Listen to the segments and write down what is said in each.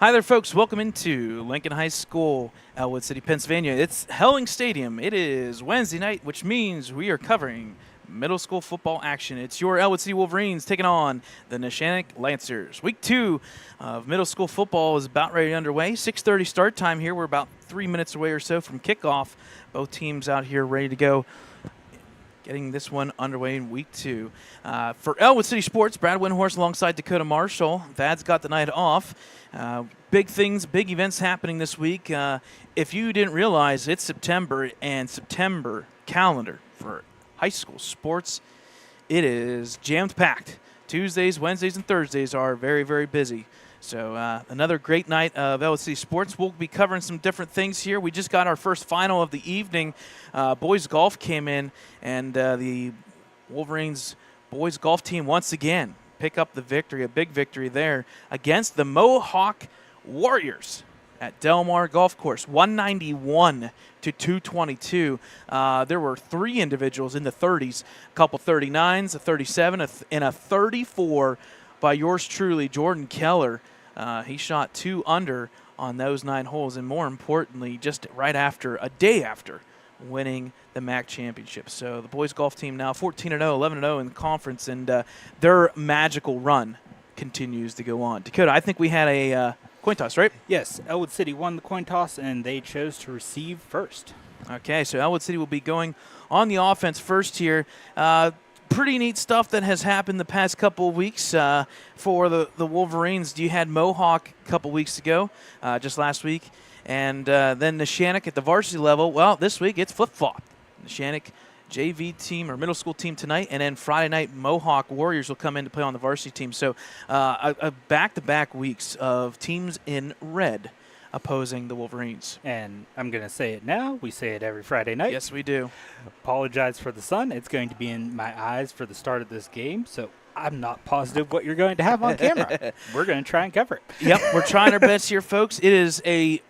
Hi there, folks. Welcome into Lincoln High School, Ellwood City, Pennsylvania. It's Helling Stadium. It is Wednesday night, which means we are covering middle school football action. It's your Ellwood City Wolverines taking on the Neshannock Lancers. Week 2 of middle school football is about ready underway. 6:30 start time here. We're about 3 minutes away or so from kickoff. Both teams out here ready to go, getting this one underway in week 2. For Ellwood City Sports, Brad Windhorst alongside Dakota Marshall. Vad's got the night off. Big things, big events happening this week. If you didn't realize, it's September, and September calendar for high school sports, it is jammed-packed. Tuesdays, Wednesdays, and Thursdays are very, very busy. So another great night of Ellwood City Sports. We'll be covering some different things here. We just got our first final of the evening. Boys golf came in, and the Wolverines boys golf team once again pick up the victory, a big victory there against the Mohawk Warriors at Delmar Golf Course, 191 to 222. There were 3 individuals in the 30s, a couple 39s, a 37, and a 34 by yours truly, Jordan Keller. He shot 2 under on those 9 holes, and more importantly, just right after, a day after, winning the MAC championship. So the boys golf team now 14-0, 11-0 in the conference, and their magical run continues to go on. Dakota, I think we had a coin toss, right? Yes, Ellwood City won the coin toss, and they chose to receive first. Okay, so Ellwood City will be going on the offense first here. Pretty neat stuff that has happened the past couple of weeks for the Wolverines. You had Mohawk a couple weeks ago, just last week, and then Neshannock at the varsity level. Well, this week it's flip-flop. Neshannock JV team or middle school team tonight, and then Friday night Mohawk Warriors will come in to play on the varsity team. So a back-to-back weeks of teams in red opposing the Wolverines. And I'm going to say it now. We say it every Friday night. Yes, we do. Apologize for the sun. It's going to be in my eyes for the start of this game, so I'm not positive what you're going to have on camera. We're going to try and cover it. Yep, we're trying our best here, folks. It is a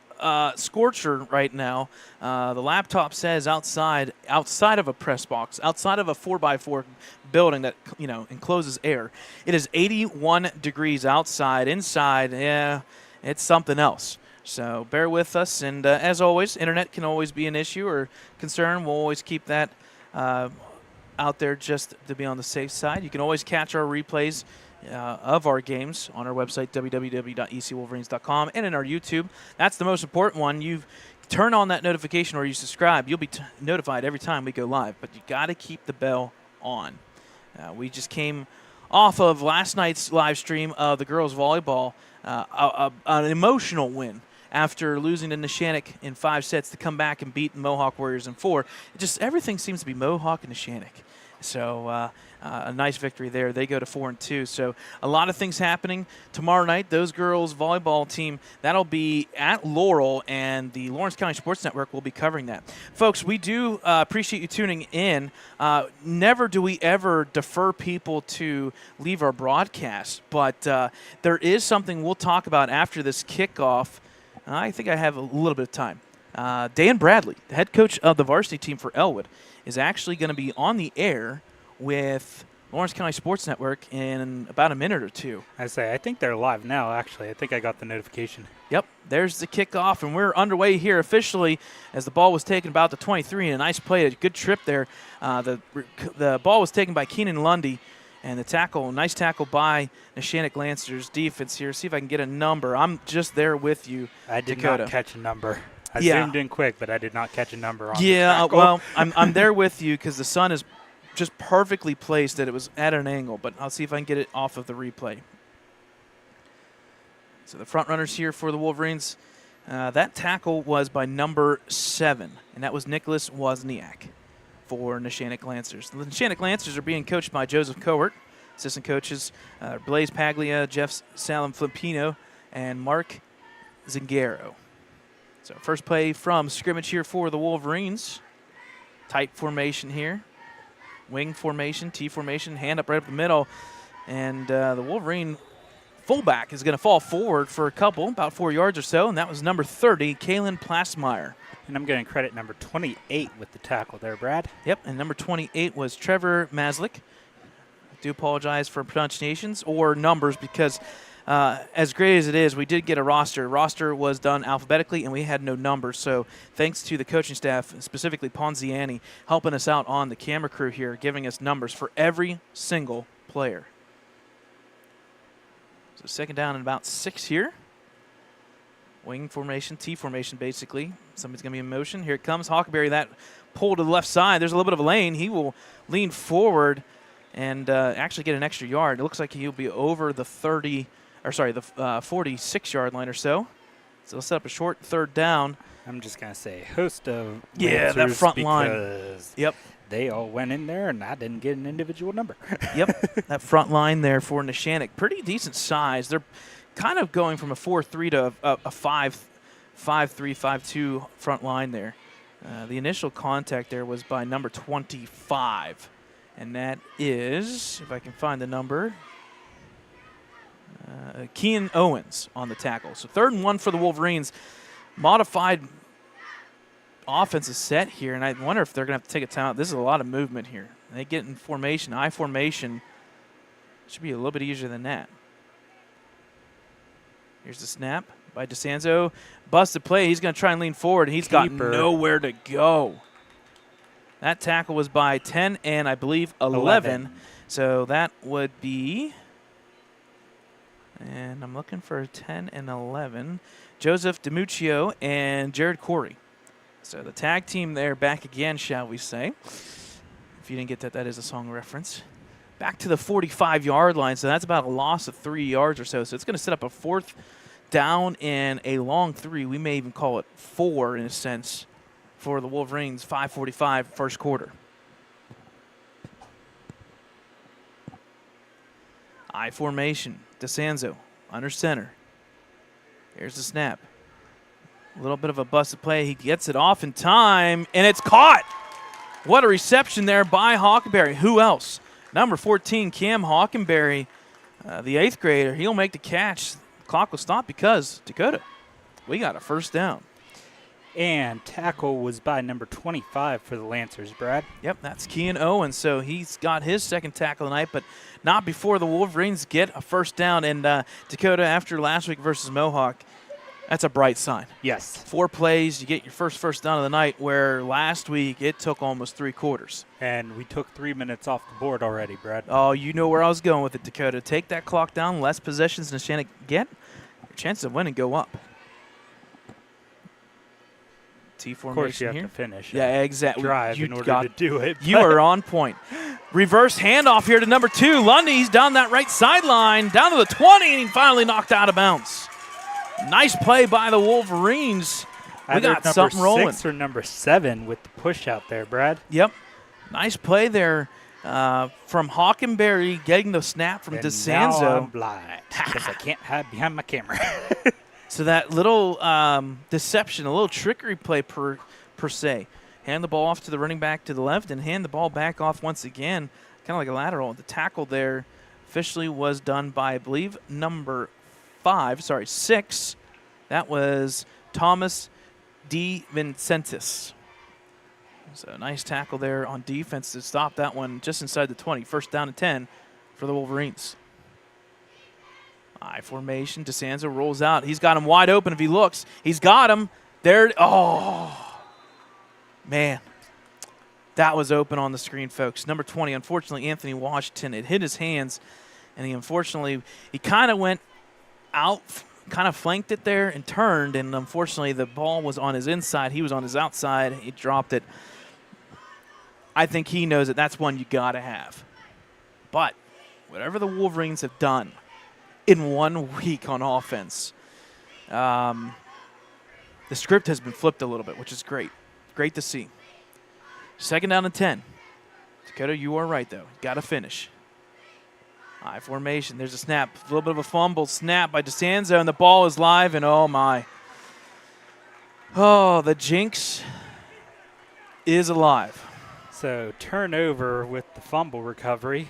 scorcher right now. The laptop says outside of a press box, outside of a 4x4 building that encloses air, it is 81 degrees outside. Inside, yeah, it's something else. So bear with us, and as always, internet can always be an issue or concern. We'll always keep that out there just to be on the safe side. You can always catch our replays of our games on our website, www.ecwolverines.com, and in our YouTube. That's the most important one. You turn on that notification or you subscribe. You'll be notified every time we go live, but you got to keep the bell on. We just came off of last night's live stream of the girls volleyball, an emotional win after losing to Neshannock in 5 sets to come back and beat the Mohawk Warriors in 4. Everything seems to be Mohawk and Neshannock. So a nice victory there. They go to 4-2. So a lot of things happening tomorrow night. Those girls volleyball team, that'll be at Laurel, and the Lawrence County Sports Network will be covering that. Folks, we do appreciate you tuning in. Never do we ever defer people to leave our broadcast, but there is something we'll talk about after this kickoff. I think I have a little bit of time. Dan Bradley, the head coach of the varsity team for Ellwood, is actually going to be on the air with Lawrence County Sports Network in about a minute or 2. I think they're live now, actually. I think I got the notification. Yep, there's the kickoff, and we're underway here officially as the ball was taken about the 23, and a nice play, a good trip there. The ball was taken by Keenan Lundy, and the tackle, nice tackle by Neshannock Lancers defense here. See if I can get a number. I'm just there with you, I did Dakota. not catch a number. I zoomed in quick, but I did not catch a number on the tackle. Well, I'm there with you because the sun is just perfectly placed that it was at an angle, but I'll see if I can get it off of the replay. So the front runners here for the Wolverines, that tackle was by number 7, and that was Nicholas Wozniak for Neshannock Lancers. The Neshannock Lancers are being coached by Joseph Cowart. Assistant coaches Blaise Paglia, Jeff Salem-Flippino, and Mark Zingaro. So first play from scrimmage here for the Wolverines. Tight formation here. Wing formation, T formation, hand up right up the middle. And the Wolverine fullback is going to fall forward for a couple, about 4 yards or so, and that was number 30, Kaylin Plasmeyer. And I'm going to credit number 28 with the tackle there, Brad. Yep, and number 28 was Trevor Maslick. I do apologize for pronunciations or numbers because as great as it is, we did get a roster. Roster was done alphabetically, and we had no numbers. So thanks to the coaching staff, specifically Ponziani, helping us out on the camera crew here, giving us numbers for every single player. So second down and about 6 here. Wing formation, T formation, basically. Somebody's going to be in motion. Here it comes. Hockenberry, that pull to the left side. There's a little bit of a lane. He will lean forward and actually get an extra yard. It looks like he'll be over the 46-yard line or so. So let's set up a short third down. I'm just going to say host of that front line. Yep. They all went in there, and I didn't get an individual number. Yep, that front line there for Neshannock. Pretty decent size. They're kind of going from a 4-3 to a 5-3, 5-2 front line there. The initial contact there was by number 25, and that is, if I can find the number, Kean Owens on the tackle. So 3rd and 1 for the Wolverines. Modified offensive set here, and I wonder if they're going to have to take a timeout. This is a lot of movement here. They get in formation, I formation. Should be a little bit easier than that. Here's the snap by DeSanzo. Busted play. He's going to try and lean forward. He's got nowhere to go. That tackle was by 10 and I believe 11. So that would be, and I'm looking for 10 and 11, Joseph DiMuccio and Jared Corey. So the tag team there back again, shall we say. If you didn't get that, that is a song reference. Back to the 45-yard line, so that's about a loss of 3 yards or so. So it's going to set up a 4th down and a long 3. We may even call it 4 in a sense for the Wolverines. 5:45 first quarter. I formation. DeSanzo under center. Here's the snap. A little bit of a busted play. He gets it off in time, and it's caught. What a reception there by Hockenberry. Who else? Number 14, Cam Hockenberry, the 8th grader. He'll make the catch. The clock will stop because, Dakota, we got a first down. And tackle was by number 25 for the Lancers, Brad. Yep, that's Kean Owens. So he's got his second tackle tonight, but not before the Wolverines get a first down. And Dakota, after last week versus Mohawk, that's a bright sign. Yes. 4 plays, you get your first down of the night, where last week it took almost 3 quarters. And we took 3 minutes off the board already, Brad. Oh, you know where I was going with it, Dakota. Take that clock down, less possessions Neshannock get, your chances of winning go up. T formation of course you have here. To finish. Yeah, exactly. Drive in order to do it. You are on point. Reverse handoff here to number 2. Lundy, he's down that right sideline, down to the 20, and he finally knocked out of bounds. Nice play by the Wolverines. We got something rolling. Number 6 or number 7 with the push out there, Brad. Yep. Nice play there from Hockenberry getting the snap from DeSanzo. Now I'm blind because I can't hide behind my camera. So that little deception, a little trickery play per se. Hand the ball off to the running back to the left and hand the ball back off once again, kind of like a lateral. The tackle there officially was done by, I believe, number 6. That was Thomas DeVincentis. So nice tackle there on defense to stop that one just inside the 20. First down and 10 for the Wolverines. I formation. DeSanzo rolls out. He's got him wide open if he looks. He's got him. There. Oh, man. That was open on the screen, folks. Number 20, unfortunately, Anthony Washington. It hit his hands, and he kind of went out, kind of flanked it there and turned, and unfortunately the ball was on his inside. He was on his outside. He dropped it. I think he knows that that's one you got to have. But whatever the Wolverines have done in 1 week on offense, the script has been flipped a little bit, which is great. Great to see. Second down and 10. Dakota, you are right, though. Got to finish. I formation. There's a snap. A little bit of a fumble snap by DeSanzo, and the ball is live, and oh, my. Oh, the jinx is alive. So turnover with the fumble recovery.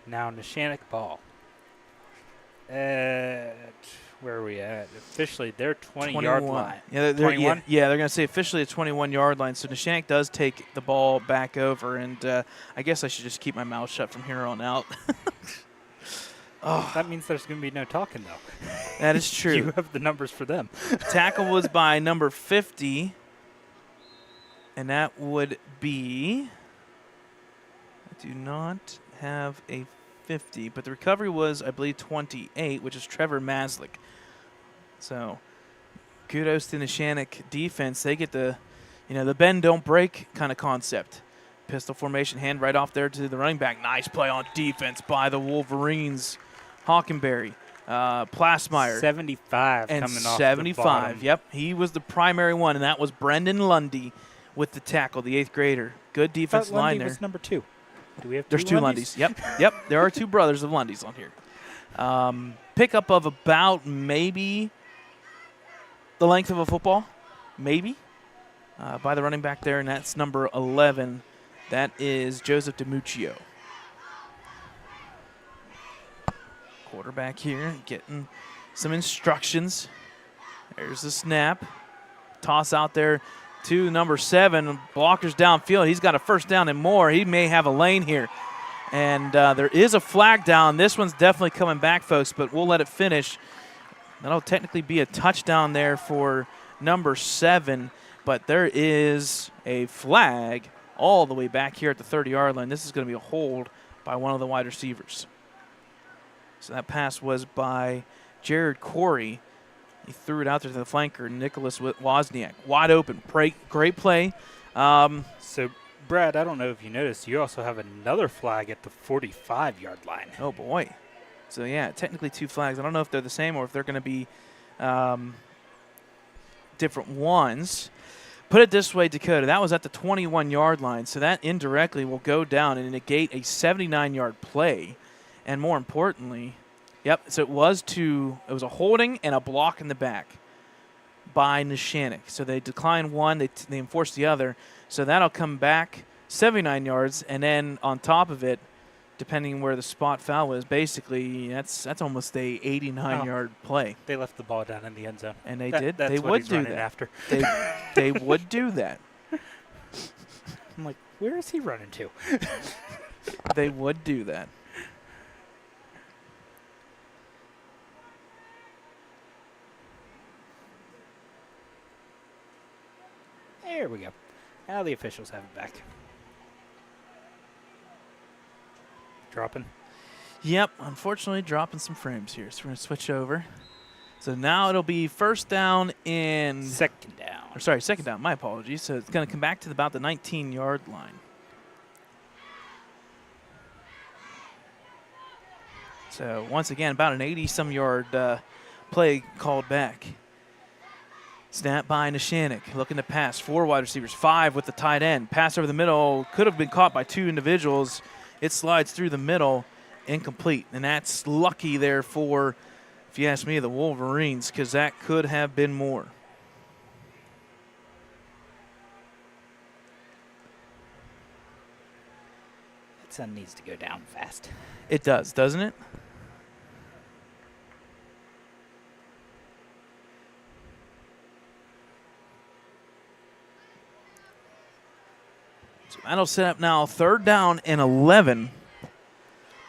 Now Neshannock ball. Where are we at? Officially, their 20-yard line. Yeah, 21? Yeah, they're going to say officially a 21-yard line. So Neshannock does take the ball back over, and I guess I should just keep my mouth shut from here on out. That means there's going to be no talking, though. That is true. You have the numbers for them. Tackle was by number 50, and that would be, I do not have a 50, but the recovery was, I believe, 28, which is Trevor Maslick. So kudos to the Neshannock defense. They get the bend don't break kind of concept. Pistol formation, hand right off there to the running back. Nice play on defense by the Wolverines. Hockenberry, Plasmeyer. 75 and coming off 75. the bottom. Yep, he was the primary one, and that was Brendan Lundy with the tackle, the 8th grader. Good defensive line Lundy there. was number 2. Do we have There's 2 Lundys? Yep. There are 2 brothers of Lundys on here. Pickup of about maybe the length of a football, maybe, by the running back there, and that's number 11. That is Joseph DiMuccio. Quarterback here getting some instructions. There's the snap. Toss out there to number 7. Blockers downfield. He's got a first down and more. He may have a lane here. And there is a flag down. This one's definitely coming back, folks, but we'll let it finish. That'll technically be a touchdown there for number 7, but there is a flag all the way back here at the 30-yard line. This is going to be a hold by one of the wide receivers. So that pass was by Jared Corey. He threw it out there to the flanker, Nicholas Wozniak. Wide open. Great play. So, Brad, I don't know if you noticed, you also have another flag at the 45-yard line. Oh, boy. So, yeah, technically 2 flags. I don't know if they're the same or if they're going to be different ones. Put it this way, Dakota, that was at the 21-yard line, so that indirectly will go down and negate a 79-yard play. And more importantly, so it was a holding and a block in the back by Neshannock. So they declined one, they enforced the other. So that'll come back 79 yards, and then on top of it, depending where the spot foul is, basically that's almost a 89-yard play. They left the ball down in the end zone. And they did. That's they what would he's do running that. After. They would do that. I'm like, where is he running to? They would do that. There we go. Now the officials have it back. Dropping. Yep, unfortunately dropping some frames here. So we're going to switch over. So now it'll be first down in... Second down. Or sorry, second down. My apologies. So it's going to come back to about the 19-yard line. So once again, about an 80-some-yard play called back. Snap by Neshannock, looking to pass. 4 wide receivers, 5 with the tight end. Pass over the middle, could have been caught by 2 individuals. It slides through the middle, incomplete. And that's lucky there for, if you ask me, the Wolverines, because that could have been more. That sun needs to go down fast. It does, doesn't it? So that'll set up now third down and 11.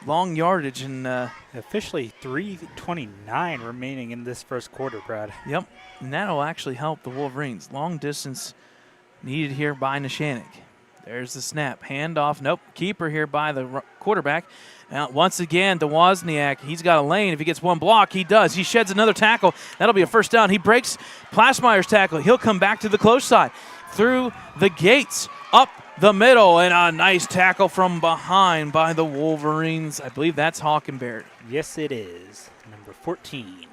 Long yardage and officially 3:29 remaining in this first quarter, Brad. Yep, and that'll actually help the Wolverines. Long distance needed here by Neshannock. There's the snap. Handoff. Nope. Keeper here by the quarterback. Now, once again, to Wozniak. He's got a lane. If he gets one block, he does. He sheds another tackle. That'll be a first down. He breaks Plasmeyer's tackle. He'll come back to the close side. Through the gates. Up the middle. And a nice tackle from behind by the Wolverines. I believe that's Hockenberry. Yes, it is. Number 14.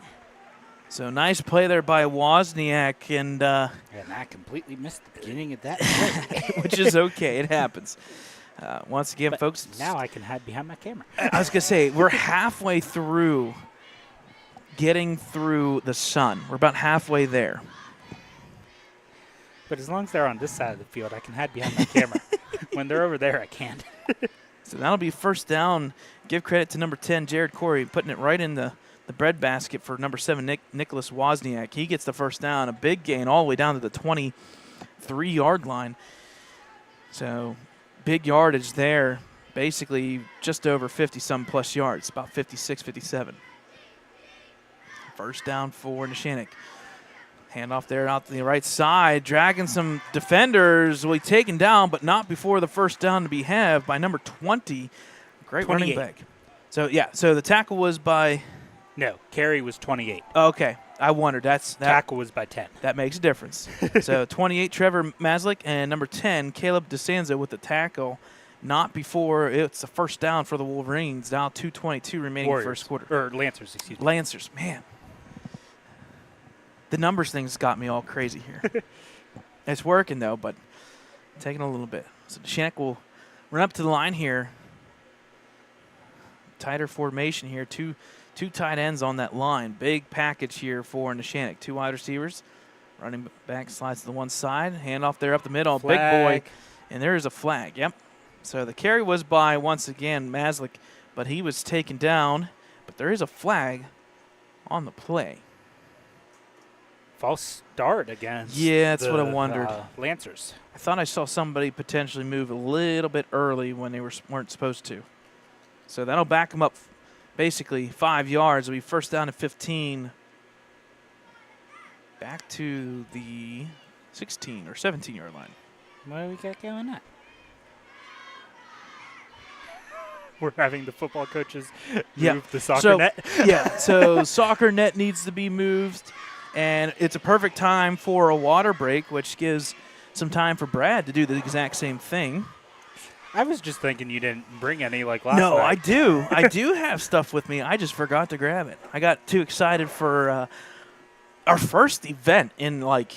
So nice play there by Wozniak, and I completely missed the beginning of that play. which is okay. It happens. Once again, but folks. Now I can hide behind my camera. I was going to say, we're halfway through getting through the sun. We're about halfway there. But as long as they're on this side of the field, I can hide behind my camera. When they're over there, I can't. So that'll be first down. Give credit to number 10, Jared Corey, putting it right in the breadbasket for number 7, Nicholas Wozniak. He gets the first down, a big gain all the way down to the 23-yard line. So big yardage there. basically just over 50-some plus yards, about 56, 57. First down for Neshannock. Handoff there out to the right side, dragging some defenders. Will be taken down, but not before the first down to be had by number 20. Great 28. running back. So, yeah, so the tackle was by... No, carry was 28. Okay, I wondered. Tackle was by 10. That makes a difference. So 28, Trevor Maslick, and number 10, Caleb DeSanza with the tackle. Not before it's a first down for the Wolverines. Now 2:22 remaining Warriors, first quarter. Or Lancers, excuse me. Lancers, man. The numbers thing's got me all crazy here. It's working, though, but taking a little bit. So Neshannock will run up to the line here. Tighter formation here. Two tight ends on that line. Big package here for Neshannock. 2 wide receivers. Running back slides to the one side. Handoff there up the middle. Flag. Big boy. And there is a flag. Yep. So the carry was by, once again, Maslick, but he was taken down. But there is a flag on the play. False start against Yeah, that's what I wondered. Lancers. I thought I saw somebody potentially move a little bit early when they weren't supposed to. So that'll back them up basically 5 yards. It'll be first down at 15. Back to the 16 or 17-yard line. What do we got going on? We're having the football coaches move the soccer net. Yeah, so soccer net needs to be moved. And it's a perfect time for a water break, which gives some time for Brad to do the exact same thing. I was just thinking you didn't bring any like last No, night. I do. I do have stuff with me. I just forgot to grab it. I got too excited for our first event in, like,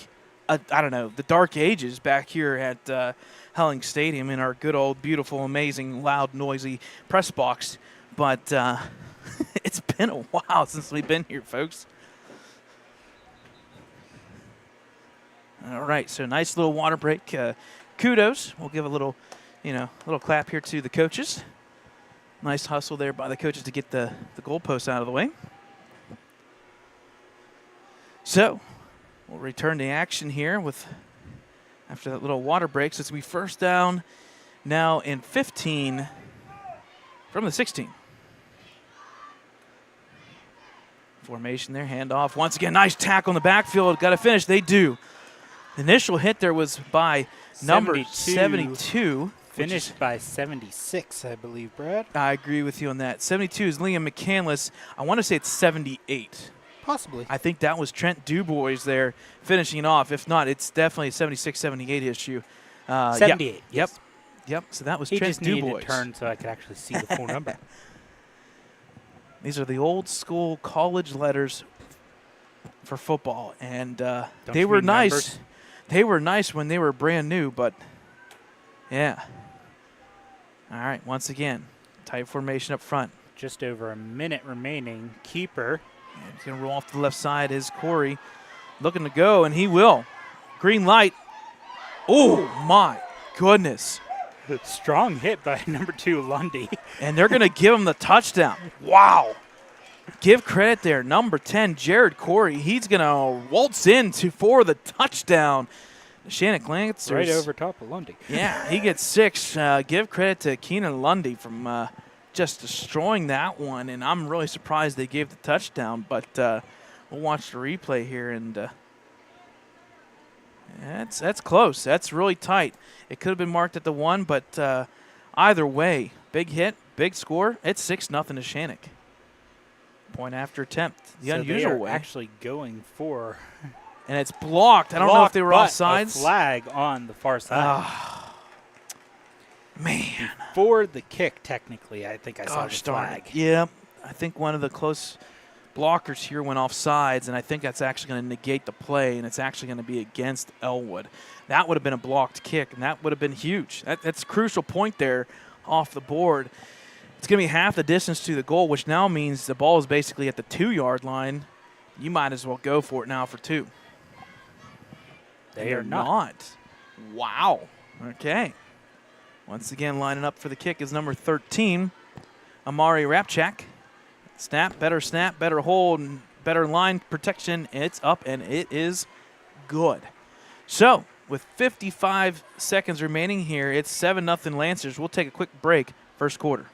I don't know, the dark ages back here at Helling Stadium in our good old, beautiful, amazing, loud, noisy press box. But it's been a while since we've been here, folks. All right, so nice little water break. Kudos. We'll give a little clap here to the coaches. Nice hustle there by the coaches to get the goalposts out of the way. So we'll return to action here after that little water break. So it's going to be first down now in 15 from the 16. Formation there, handoff. Once again, nice tackle in the backfield. Got to finish. They do. The initial hit there was by number 72. Finished by 76, I believe, Brad. I agree with you on that. 72 is Liam McCandless. I want to say it's 78. Possibly. I think that was Trent Dubois there finishing off. If not, it's definitely a 76, 78 issue. 78. Yes. Yep. So that was He Trent just needed Dubois. to turn so I could actually see the full number. These are the old school college letters for football, and they you were mean nice. numbers? They were nice when they were brand new, but yeah. All right, once again, tight formation up front. Just over a minute remaining. Keeper. And he's going to roll off to the left side is Corey. Looking to go, and he will. Green light. Oh, my goodness. Strong hit by number 2, Lundy. And they're going to give him the touchdown. Wow. Give credit there. Number 10, Jared Corey. He's going to waltz in for the touchdown. Neshannock Lancers. Right over top of Lundy. Yeah, he gets 6. Give credit to Keenan Lundy from just destroying that one. And I'm really surprised they gave the touchdown. But we'll watch the replay here. And that's close. That's really tight. It could have been marked at the 1. But either way, big hit, big score. It's 6-0 Neshannock. Point after attempt, the unusual way. Actually going for. And it's blocked. I don't know if they were offsides. A flag on the far side. Man. Before the kick, technically, I think I saw the flag. Yeah, I think one of the close blockers here went offsides, and I think that's actually going to negate the play, and it's actually going to be against Ellwood. That would have been a blocked kick, and that would have been huge. That's a crucial point there off the board. It's going to be half the distance to the goal, which now means the ball is basically at the 2-yard line. You might as well go for it now for 2. They are not. Wow. Okay. Once again, lining up for the kick is number 13, Amari Rapchak. Snap, better hold, and better line protection. It's up, and it is good. So, with 55 seconds remaining here, it's 7-0 Lancers. We'll take a quick break. first quarter.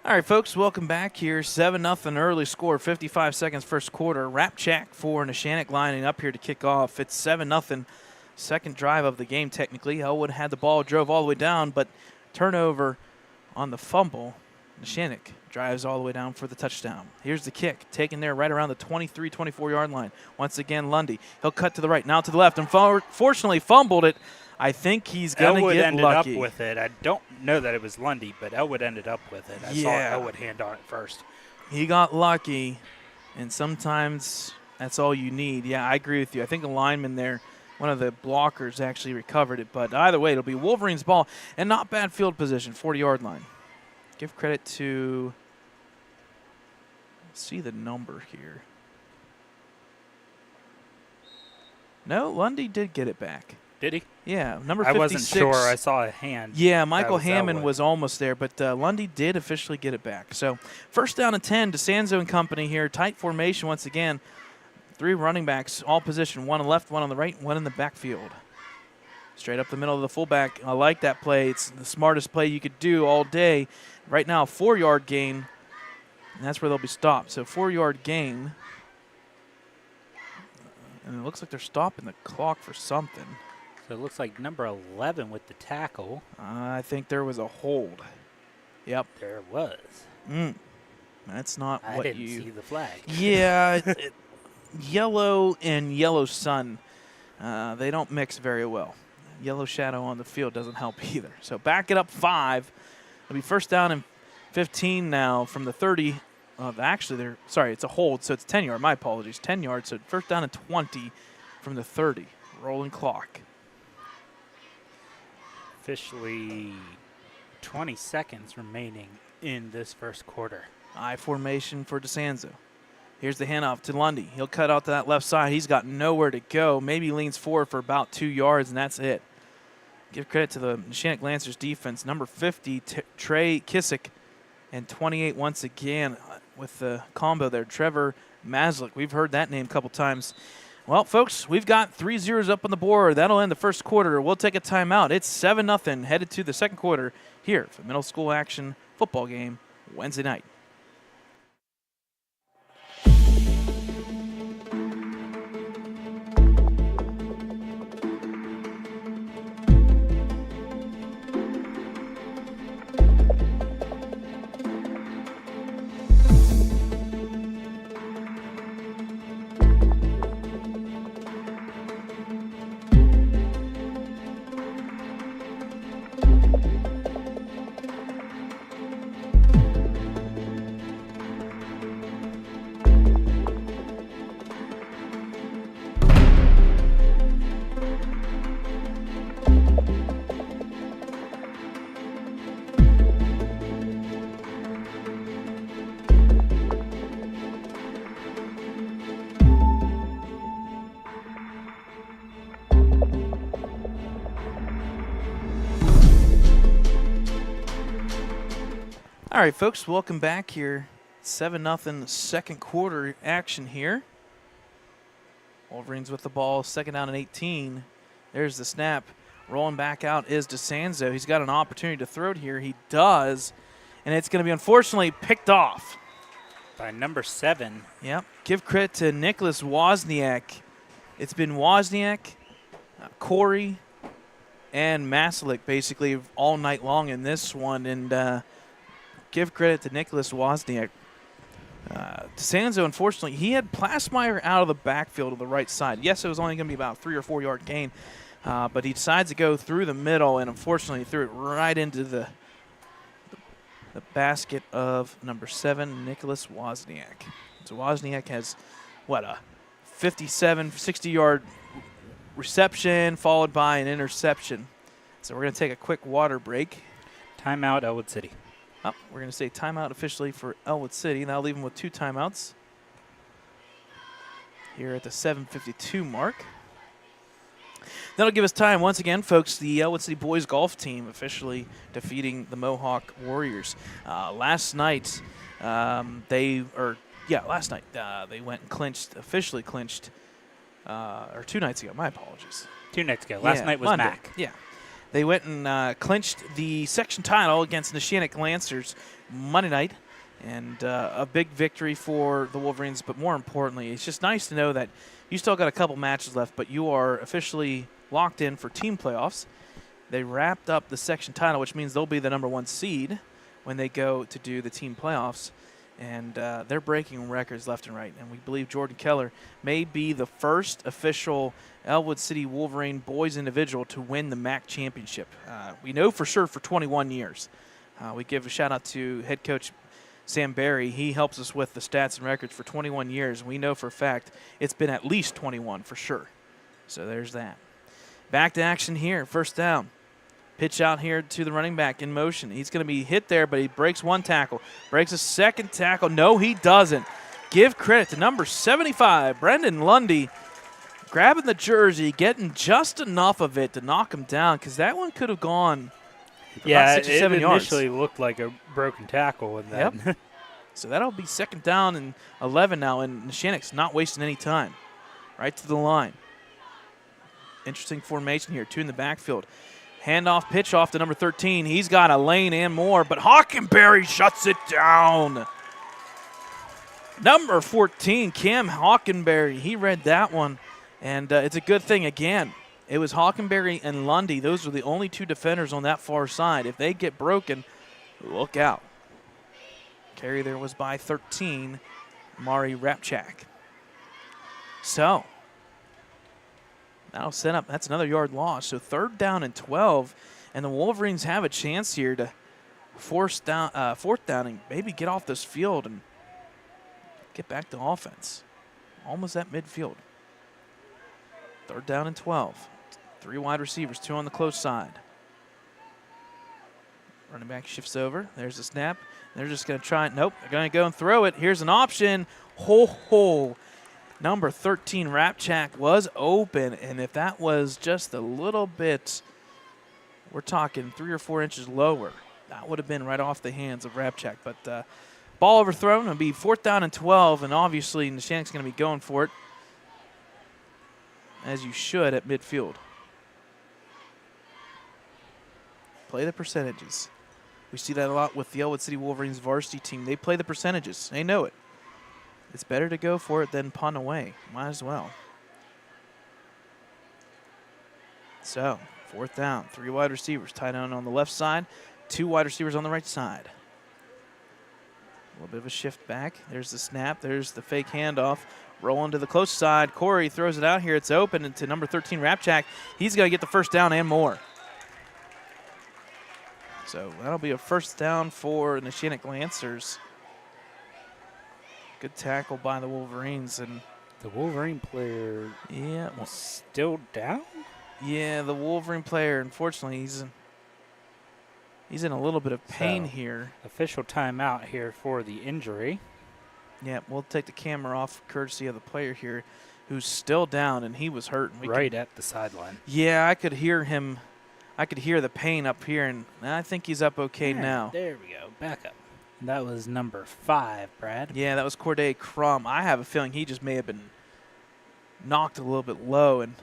All right, folks, welcome back here. 7-0 early score, 55 seconds first quarter. Rap check for Neshannock lining up here to kick off. It's 7-0, second drive of the game technically. Ellwood had the ball, drove all the way down, but turnover on the fumble. Neshannock drives all the way down for the touchdown. Here's the kick, taken there right around the 23, 24-yard line. Once again, Lundy. He'll cut to the right, now to the left, and fortunately fumbled it. I think he's going to get lucky. Ellwood ended up with it. I don't know that it was Lundy, but Ellwood ended up with it. I saw Ellwood hand on it first. He got lucky, and sometimes that's all you need. Yeah, I agree with you. I think the lineman there, one of the blockers, actually recovered it. But either way, it'll be Wolverines' ball, and not bad field position, 40-yard line. Give credit to – see the number here. No, Lundy did get it back. Did he? Yeah, number 56. I wasn't sure. I saw a hand. Yeah, Michael Hammond was almost there, but Lundy did officially get it back. So first down and 10, DeSanzo and company here. Tight formation once again. 3 running backs, all position. 1 on the left, 1 on the right, 1 in the backfield. Straight up the middle of the fullback. I like that play. It's the smartest play you could do all day. Right now, 4-yard gain, and that's where they'll be stopped. So 4-yard gain. And it looks like they're stopping the clock for something. So it looks like number 11 with the tackle. I think there was a hold. Yep. There was. That's not what you... I didn't see the flag. Yeah. Yellow and yellow sun, they don't mix very well. Yellow shadow on the field doesn't help either. So back it up 5. It'll be first down and 15 now from the 30. Actually, it's a hold, so it's 10-yard. My apologies. 10 yards, so first down and 20 from the 30. Rolling clock. Officially 20 seconds remaining in this first quarter. I formation for DeSanzo. Here's the handoff to Lundy. He'll cut out to that left side. He's got nowhere to go. Maybe leans forward for about 2 yards, and that's it. Give credit to the Neshannock Lancers defense. Number 50, Trey Kissick, and 28 once again with the combo there, Trevor Maslick. We've heard that name a couple times. Well, folks, we've got 3 zeros up on the board. That'll end the first quarter. We'll take a timeout. It's 7-0 headed to the second quarter here for middle school action football game Wednesday night. All right, folks, welcome back here. 7-0 second quarter action here. Wolverines with the ball, second down and 18. There's the snap. Rolling back out is DeSanzo. He's got an opportunity to throw it here. He does, and it's going to be unfortunately picked off. By number 7. Yep. Give credit to Nicholas Wozniak. It's been Wozniak, Corey, and Maslick basically all night long in this one, and give credit to Nicholas Wozniak. DeSanzo, unfortunately, he had Plasmeyer out of the backfield to the right side. Yes, it was only going to be about 3 or 4 yard gain. but he decides to go through the middle, and unfortunately threw it right into the basket of number 7, Nicholas Wozniak. So Wozniak has, what, a 57, 60-yard reception followed by an interception. So we're going to take a quick water break. Timeout, Ellwood City. Oh, we're going to say timeout officially for Ellwood City. That'll leave them with 2 timeouts here at the 7:52 mark. That'll give us time, once again, folks, the Ellwood City boys golf team officially defeating the Mohawk Warriors. Last night, they went and officially clinched, or 2 nights ago, my apologies. 2 nights ago. Last night was Monday. Mac. Yeah. They went and clinched the section title against Neshannock Lancers Monday night, and a big victory for the Wolverines. But more importantly, it's just nice to know that you still got a couple matches left, but you are officially locked in for team playoffs. They wrapped up the section title, which means they'll be the number 1 seed when they go to do the team playoffs. And they're breaking records left and right. And we believe Jordan Keller may be the first official Ellwood City Wolverine boys individual to win the MAC championship. We know for sure for 21 years. We give a shout out to head coach Sam Barry. He helps us with the stats and records for 21 years. We know for a fact it's been at least 21 for sure. So there's that. Back to action here. First down. Pitch out here to the running back in motion. He's going to be hit there, but he breaks 1 tackle. Breaks a 2nd tackle. No, he doesn't. Give credit to number 75, Brendan Lundy, grabbing the jersey, getting just enough of it to knock him down, because that one could have gone about 6 or 7 yards. Initially looked like a broken tackle. And then Yep. So that'll be 2nd down and 11 now, and Neshannock's not wasting any time. Right to the line. Interesting formation here, 2 in the backfield. Handoff pitch off to number 13. He's got a lane and more, but Hockenberry shuts it down. Number 14, Cam Hockenberry. He read that one, and it's a good thing. Again, it was Hockenberry and Lundy. Those are the only 2 defenders on that far side. If they get broken, look out. Carry there was by 13, Mari Rapchak. So that'll set up. That's another yard loss. So 3rd down and 12, and the Wolverines have a chance here to force down, 4th down, and maybe get off this field and get back to offense. Almost at midfield. 3rd down and 12. 3 wide receivers, 2 on the close side. Running back shifts over. There's a snap. They're just going to try it. Nope. They're going to go and throw it. Here's an option. Ho. Number 13, Rapchak, was open, and if that was just a little bit, we're talking 3 or 4 inches lower, that would have been right off the hands of Rapchak. But ball overthrown. It'll be 4th down and 12, and obviously Neshannock's going to be going for it, as you should at midfield. Play the percentages. We see that a lot with the Ellwood City Wolverines varsity team. They play the percentages. They know it. It's better to go for it than punt away. Might as well. So, 4th down. 3 wide receivers. Tight end on the left side. 2 wide receivers on the right side. A little bit of a shift back. There's the snap. There's the fake handoff. Rolling to the close side. Corey throws it out here. It's open into number 13, Rapchak. He's going to get the 1st down and more. So that'll be a 1st down for the Neshannock Lancers. Good tackle by the Wolverines. And the Wolverine player was still down? Yeah, the Wolverine player, unfortunately, he's in a little bit of pain here. Official timeout here for the injury. Yeah, we'll take the camera off courtesy of the player here who's still down, and he was hurt. Right at the sideline. Yeah, I could hear him. I could hear the pain up here, and I think he's up okay now. There we go. Back up. That was number 5, Brad. Yeah, that was Corday Crum. I have a feeling he just may have been knocked a little bit low and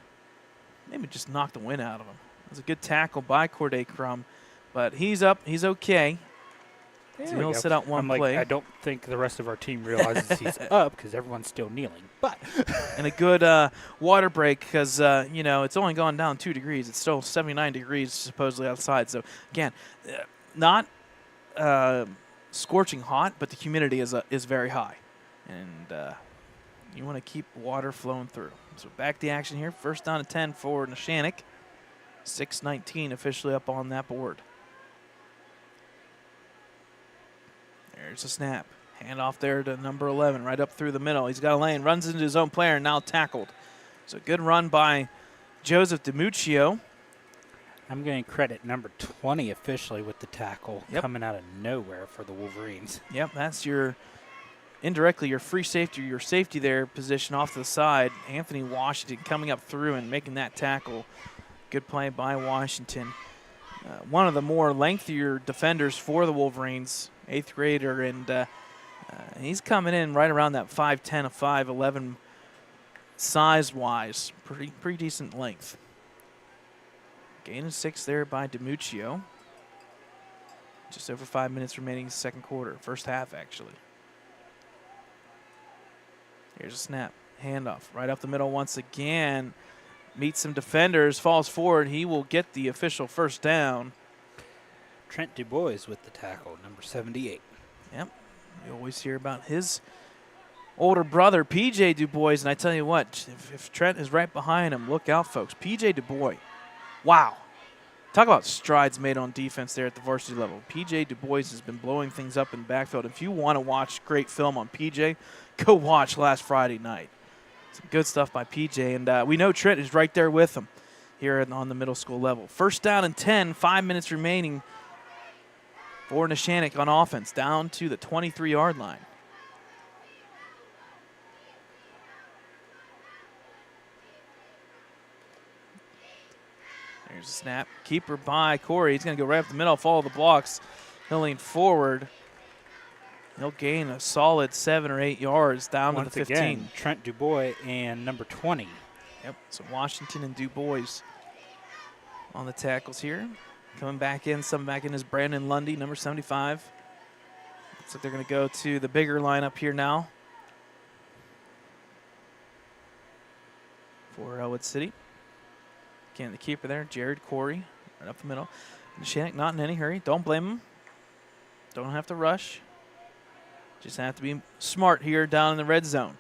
maybe just knocked the wind out of him. It was a good tackle by Corday Crum, but he's up. He's okay. So he'll sit out one play. I don't think the rest of our team realizes he's up because everyone's still kneeling. But and a good water break because, it's only gone down 2 degrees. It's still 79 degrees supposedly outside. So, again, not scorching hot, but the humidity is very high. And you want to keep water flowing through. So back to action here. 1st down and 10 for Neshannock. 6:19 officially up on that board. There's a snap. Hand off there to number 11, right up through the middle. He's got a lane, runs into his own player, and now tackled. So good run by Joseph DiMuccio. I'm going to credit number 20 officially with the tackle Yep. coming out of nowhere for the Wolverines. Yep, that's your indirectly your free safety, your safety there position off to the side. Anthony Washington coming up through and making that tackle. Good play by Washington. One of the more lengthier defenders for the Wolverines, 8th grader, and he's coming in right around that 5'10", 5'11", size-wise. Pretty decent length. Gain of 6 there by DiMuccio. Just over 5 minutes remaining second quarter, first half actually. Here's a snap, handoff, right up the middle once again. Meets some defenders, falls forward. He will get the official first down. Trent Dubois with the tackle, number 78. Yep, we always hear about his older brother, PJ Dubois, and I tell you what, if Trent is right behind him, look out, folks. PJ Dubois, wow. Talk about strides made on defense there at the varsity level. PJ Dubois has been blowing things up in the backfield. If you want to watch great film on PJ, go watch last Friday night. Some good stuff by PJ, and we know Trent is right there with him here on the middle school level. First down and 10, 5 minutes remaining for Neshannock on offense, down to the 23-yard line. There's a snap. Keeper by Corey. He's going to go right up the middle, follow the blocks. He'll lean forward. He'll gain a solid 7 or 8 yards down Once to the 15. Again, Trent Dubois and number 20. Yep, so Washington and Dubois on the tackles here. Coming back in, is Brandon Lundy, number 75. Looks like they're going to go to the bigger lineup here now for Ellwood City. Again, the keeper there, Jared Corey, right up the middle. Neshannock not in any hurry. Don't blame him. Don't have to rush. Just have to be smart here down in the red zone.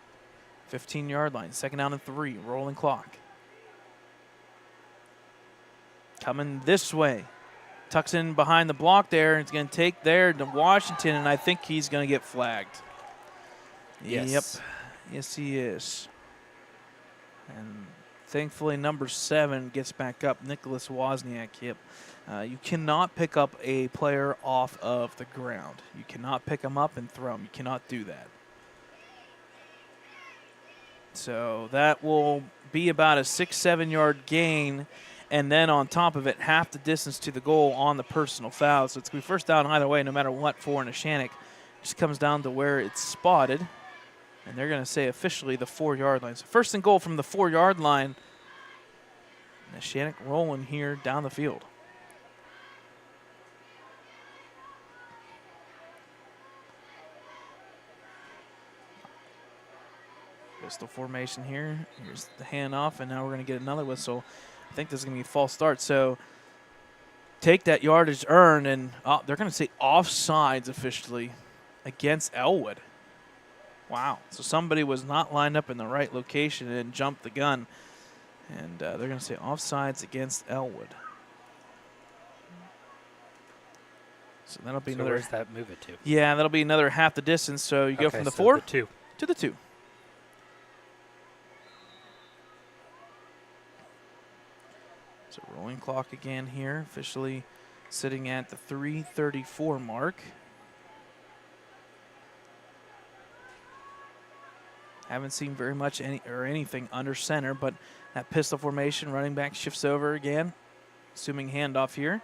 15-yard line, second down and 3, rolling clock. Coming this way. Tucks in behind the block there. He's going to take there to Washington, and I think he's going to get flagged. Yes. Yep. Yes, he is. And thankfully, number 7 gets back up, Nicholas Wozniak. Yep. You cannot pick up a player off of the ground. You cannot pick him up and throw him. You cannot do that. So that will be about a 6-7 yard gain. And then on top of it, half the distance to the goal on the personal foul. So it's going to be first down either way, no matter what for Neshannock. Just comes down to where it's spotted. And they're going to say officially the 4-yard line. So first and goal from the 4-yard line. Neshannock rolling here down the field. Pistol formation here. Here's the handoff, and now we're going to get another whistle. I think this is going to be a false start. So take that yardage earned, and they're going to say offsides officially against Ellwood. Wow. So somebody was not lined up in the right location and jumped the gun. And they're going to say offsides against Ellwood. So that'll be another. Where's that move it to? Yeah, that'll be another half the distance. So you go from the 4 the 2 to the 2. So rolling clock again here, officially sitting at the 3:34 mark. Haven't seen very much anything under center, but that pistol formation, running back shifts over again, assuming handoff here.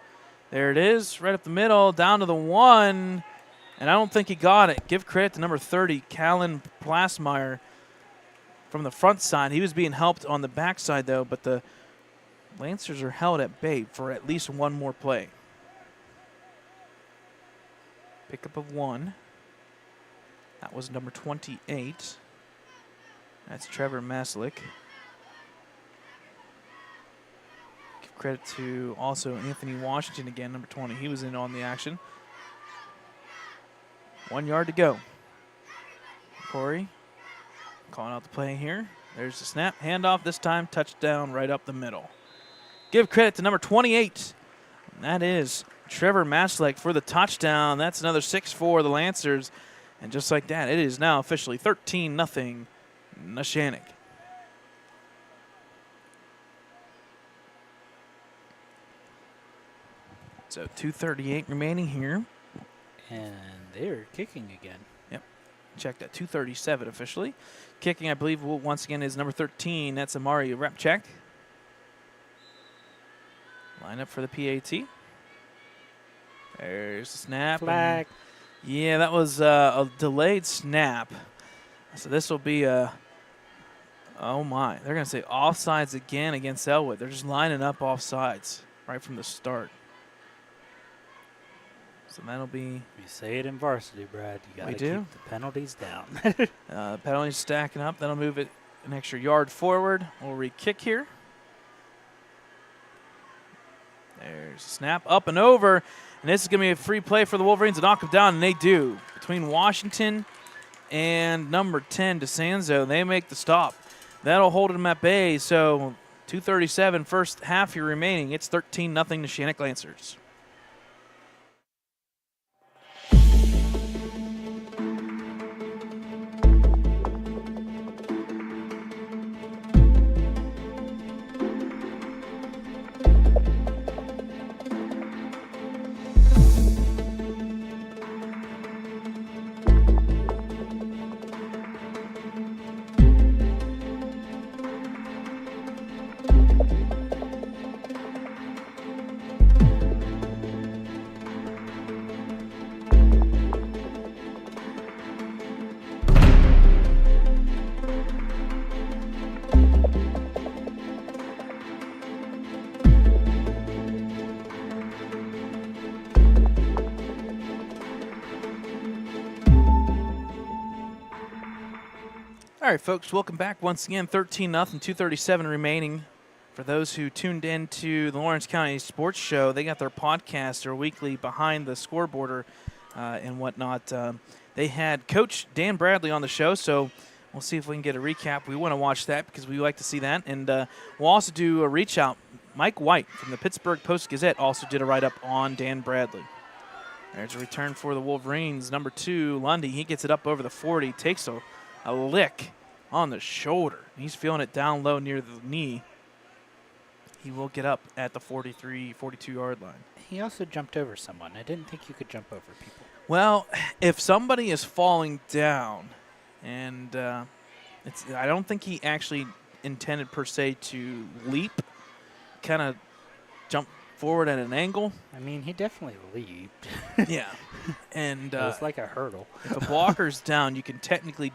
There it is, right up the middle, down to the 1, and I don't think he got it. Give credit to number 30, Callan Plasmeyer, from the front side. He was being helped on the backside, though, but the Lancers are held at bay for at least one more play. Pickup of 1. That was number 28. That's Trevor Maslick. Give credit to also Anthony Washington again, number 20. He was in on the action. 1 yard to go. Corey calling out the play here. There's the snap. Handoff this time. Touchdown right up the middle. give credit to number 28. And that is Trevor Maslek for the touchdown. That's another 6 for the Lancers. And just like that, it is now officially 13-0 Neshannock. So 2:38 remaining here. And they're kicking again. Yep. Checked at 2:37 officially. Kicking, I believe, once again is number 13. That's Amari Repchak. Line up for the PAT. There's the snap. Flag. Yeah, that was a delayed snap. So this will be a, oh my, they're going to say offsides again against Ellwood. They're just lining up offsides right from the start. So that'll be. We say it in varsity, Brad. You got to keep the penalties down. Penalties stacking up. That'll move it an extra yard forward. We'll re-kick here. There's a snap up and over. And this is going to be a free play for the Wolverines to knock them down, and they do. Between Washington and number 10, DeSanzo, they make the stop. That'll hold them at bay. So 2:37 first half here remaining. It's 13-0 Neshannock Lancers. All right, folks, welcome back once again. 13-0, 2:37 remaining. For those who tuned in to the Lawrence County Sports Show, they got their podcast, their weekly Behind the Scoreboarder and whatnot. They had Coach Dan Bradley on the show, so we'll see if we can get a recap. We want to watch that because we like to see that. And we'll also do a reach out. Mike White from the Pittsburgh Post-Gazette also did a write-up on Dan Bradley. There's a return for the Wolverines. Number 2, Lundy, he gets it up over the 40, takes a lick on the shoulder. He's feeling it down low near the knee. He will get up at the 43, 42-yard line. He also jumped over someone. I didn't think you could jump over people. Well, if somebody is falling down, and I don't think he actually intended per se to leap, kind of jump forward at an angle. I mean, he definitely leaped. Yeah. And it was like a hurdle. If a blocker's down, you can technically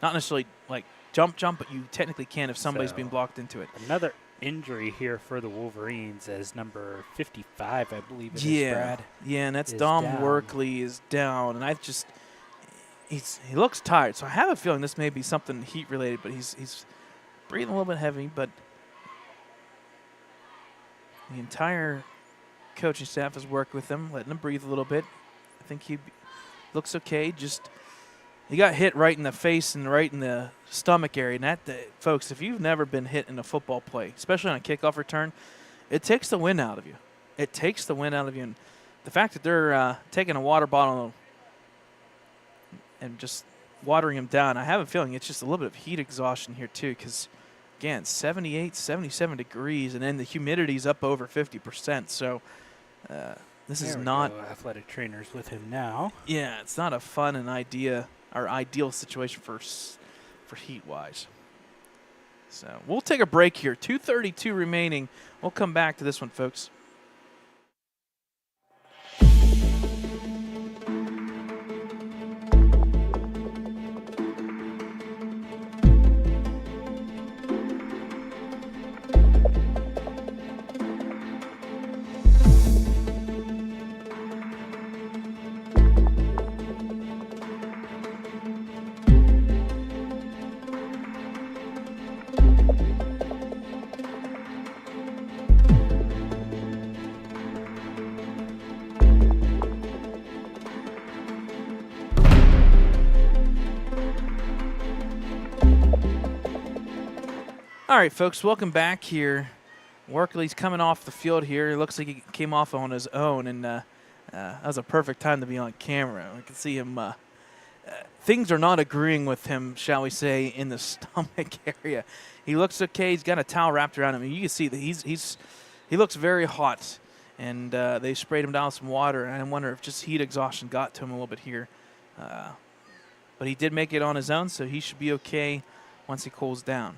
not necessarily like jump, but you technically can if somebody's being blocked into it. Another injury here for the Wolverines as number 55, I believe it is, Brad. Yeah, and that's Dom Workley is down. And he looks tired, so I have a feeling this may be something heat-related, but he's breathing a little bit heavy, but the entire coaching staff has worked with him, letting him breathe a little bit. I think he looks okay. Just he got hit right in the face and right in the stomach area. And that, folks, if you've never been hit in a football play, especially on a kickoff return, it takes the wind out of you. It takes the wind out of you. And the fact that they're taking a water bottle and just watering him down, I have a feeling it's just a little bit of heat exhaustion here too, because, again, 78, 77 degrees, and then the humidity's up over 50%. So this is not athletic trainers with him now. Yeah, it's not a fun and ideal situation for heat-wise. So we'll take a break here. 2:32 remaining. We'll come back to this one, folks. All right, folks, welcome back here. Workley's coming off the field here. It looks like he came off on his own, and that was a perfect time to be on camera. I can see him. Things are not agreeing with him, shall we say, in the stomach area. He looks okay. He's got a towel wrapped around him. And you can see that he looks very hot, and they sprayed him down with some water. And I wonder if just heat exhaustion got to him a little bit here. But he did make it on his own, so he should be okay once he cools down.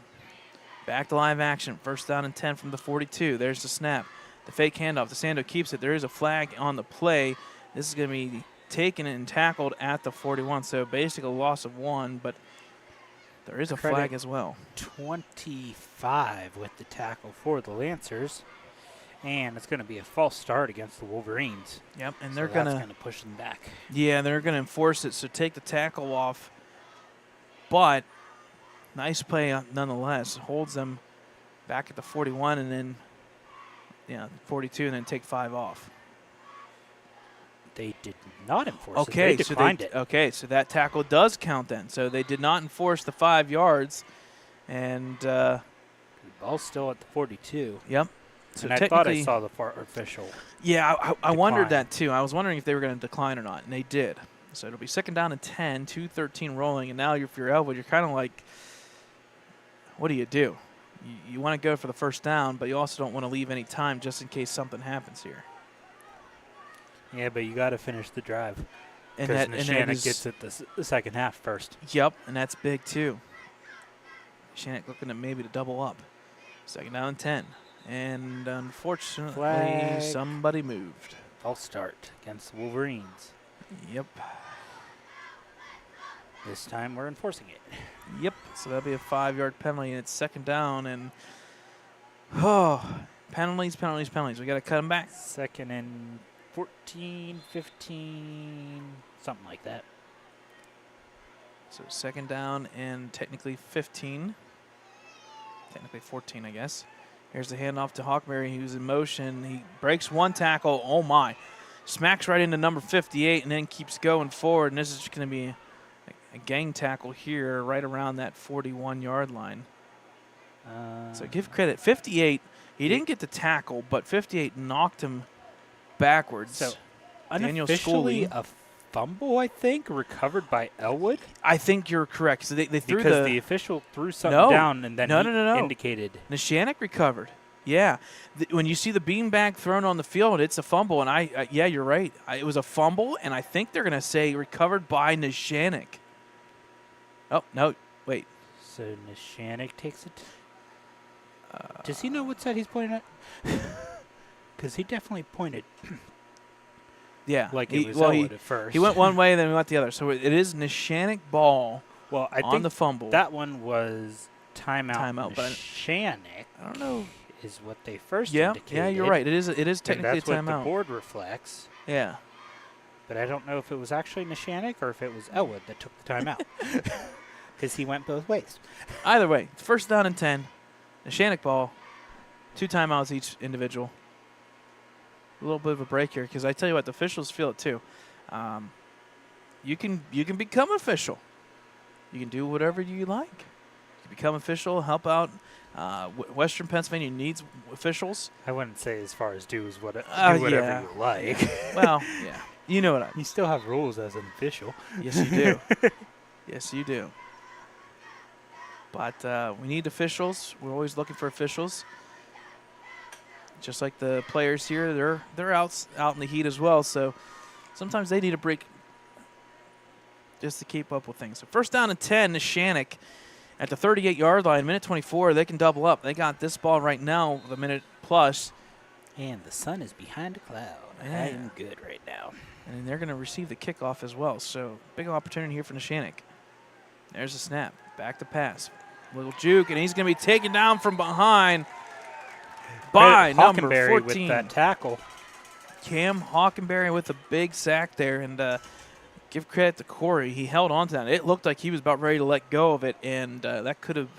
Back to live action. First down and 10 from the 42. There's the snap. The fake handoff. DeSando keeps it. There is a flag on the play. This is going to be taken and tackled at the 41. So basically a loss of 1, but there is a flag as well. 25 with the tackle for the Lancers. And it's going to be a false start against the Wolverines. Yep, and so they're going to push them back. Yeah, they're going to enforce it. So take the tackle off. But nice play nonetheless. Holds them back at the 41 and then 42 and then take 5 off. They did not enforce it. They declined it. Okay, so that tackle does count then. So they did not enforce the 5 yards. And the ball's still at the 42. Yep. So and I thought I saw the official. Yeah, I wondered that too. I was wondering if they were going to decline or not, and they did. So it'll be second down and 10, 2:13 rolling. And now if you're Ellwood, you're kind of like, what do? You want to go for the first down, but you also don't want to leave any time just in case something happens here. Yeah, but you got to finish the drive. Because Neshannock gets it the second half first. Yep, and that's big too. Neshannock looking at maybe to double up. Second down and 10. And unfortunately, somebody moved. False start against the Wolverines. Yep. This time we're enforcing it. Yep, so that'll be a 5-yard penalty, and it's second down. And, penalties. We got to cut them back. Second and 14, 15, something like that. So second down and technically 15. Technically 14, I guess. Here's the handoff to Hawkberry, who's in motion. He breaks one tackle. Oh, my. Smacks right into number 58 and then keeps going forward. And this is going to be a gang tackle here right around that 41-yard line. So give credit. 58, he didn't get the tackle, but 58 knocked him backwards. So Daniel unofficially a fumble, I think, recovered by Ellwood. I think you're correct. So they threw because the official threw something down and then indicated. Neshannock recovered. Yeah. When you see the beanbag thrown on the field, it's a fumble. And yeah, you're right. It was a fumble, and I think they're going to say recovered by Neshannock. Oh, no. Wait. So Neshannock takes it? Does he know what side he's pointing at? Because he definitely pointed. Yeah. Like it was Ellwood at first. He went one way, then he went the other. So it is Neshannock ball I on think the fumble. That one was timeout. Neshannock. I don't know. Is what they first indicated. Yeah, you're right. It is technically a timeout. That's what the board reflects. Yeah. But I don't know if it was actually Neshannock or if it was Ellwood that took the timeout. Because he went both ways. Either way, first down and 10. Neshannock ball. 2 timeouts each individual. A little bit of a break here because I tell you what, the officials feel it too. You can become official. You can do whatever you like. You can become official, help out. Western Pennsylvania needs officials. I wouldn't say as far as do whatever you like. Well, yeah. You know what You still have rules as an official. Yes, you do. Yes, you do. But we need officials. We're always looking for officials. Just like the players here, they're out in the heat as well. So sometimes they need a break just to keep up with things. So first down and 10, Neshannock at the 38-yard line, minute 24. They can double up. They got this ball right now with a minute plus. And the sun is behind a cloud. Yeah. I am good right now. And they're going to receive the kickoff as well. So big opportunity here for Neshannock. There's a snap. Back to pass. Little juke, and he's going to be taken down from behind by number 14. With that tackle. Cam Hockenberry with a big sack there. And give credit to Corey. He held on to that. It looked like he was about ready to let go of it, and that could have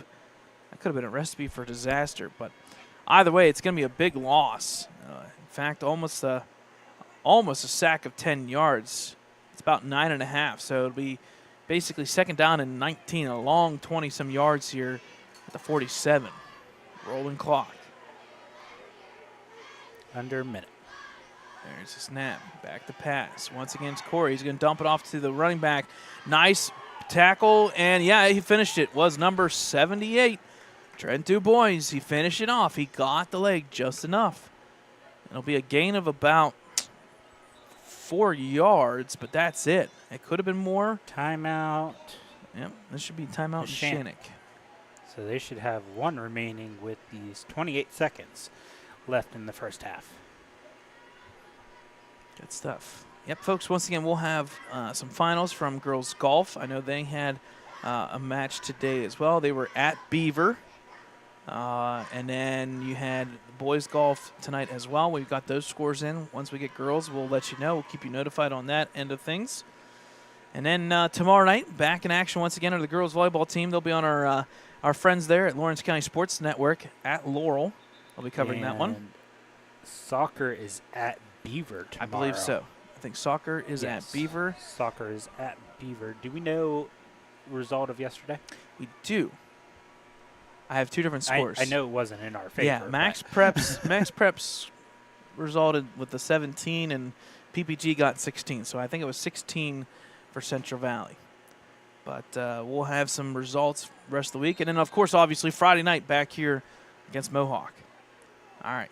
been a recipe for disaster. But either way, it's going to be a big loss. In fact, almost a sack of 10 yards. It's about 9.5, so it'll be basically second down and 19, a long 20-some yards here at the 47. Rolling clock. under a minute. There's a snap. Back to pass. Once again, it's Corey. He's going to dump it off to the running back. Nice tackle, and yeah, he finished it. Was number 78. Trent DuBois. He finished it off. He got the leg just enough. It'll be a gain of about 4 yards, but that's it. It could have been more. Timeout. Yep, this should be timeout Neshannock. So they should have one remaining with these 28 seconds left in the first half. Good stuff. Yep, folks, once again, we'll have some finals from girls golf. I know they had a match today as well. They were at Beaver. And then you had boys golf tonight as well. We've got those scores in. Once we get girls, we'll let you know. We'll keep you notified on that end of things. And then tomorrow night, back in action once again are the girls volleyball team. They'll be on our friends there at Lawrence County Sports Network at Laurel. I'll be covering that one. Soccer is at Beaver tomorrow. I believe so. I think soccer is at Beaver. Soccer is at Beaver. Do we know result of yesterday? We do. I have two different scores. I know it wasn't in our favor. Yeah, Max Preps resulted with the 17, and PPG got 16. So I think it was 16 for Central Valley. But we'll have some results the rest of the week. And then, of course, obviously, Friday night back here against Mohawk. All right,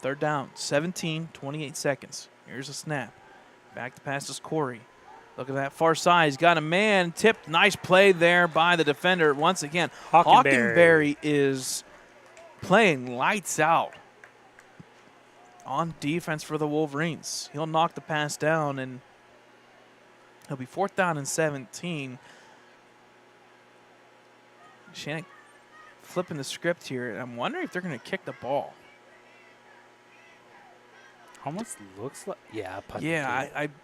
third down, 17, 28 seconds. Here's a snap. Back to pass is Corey. Look at that far side. He's got a man tipped. Nice play there by the defender. Once again, Hockenberry is playing lights out on defense for the Wolverines. He'll knock the pass down, and he'll be 4th down and 17. Neshannock flipping the script here. I'm wondering if they're going to kick the ball. Almost looks like,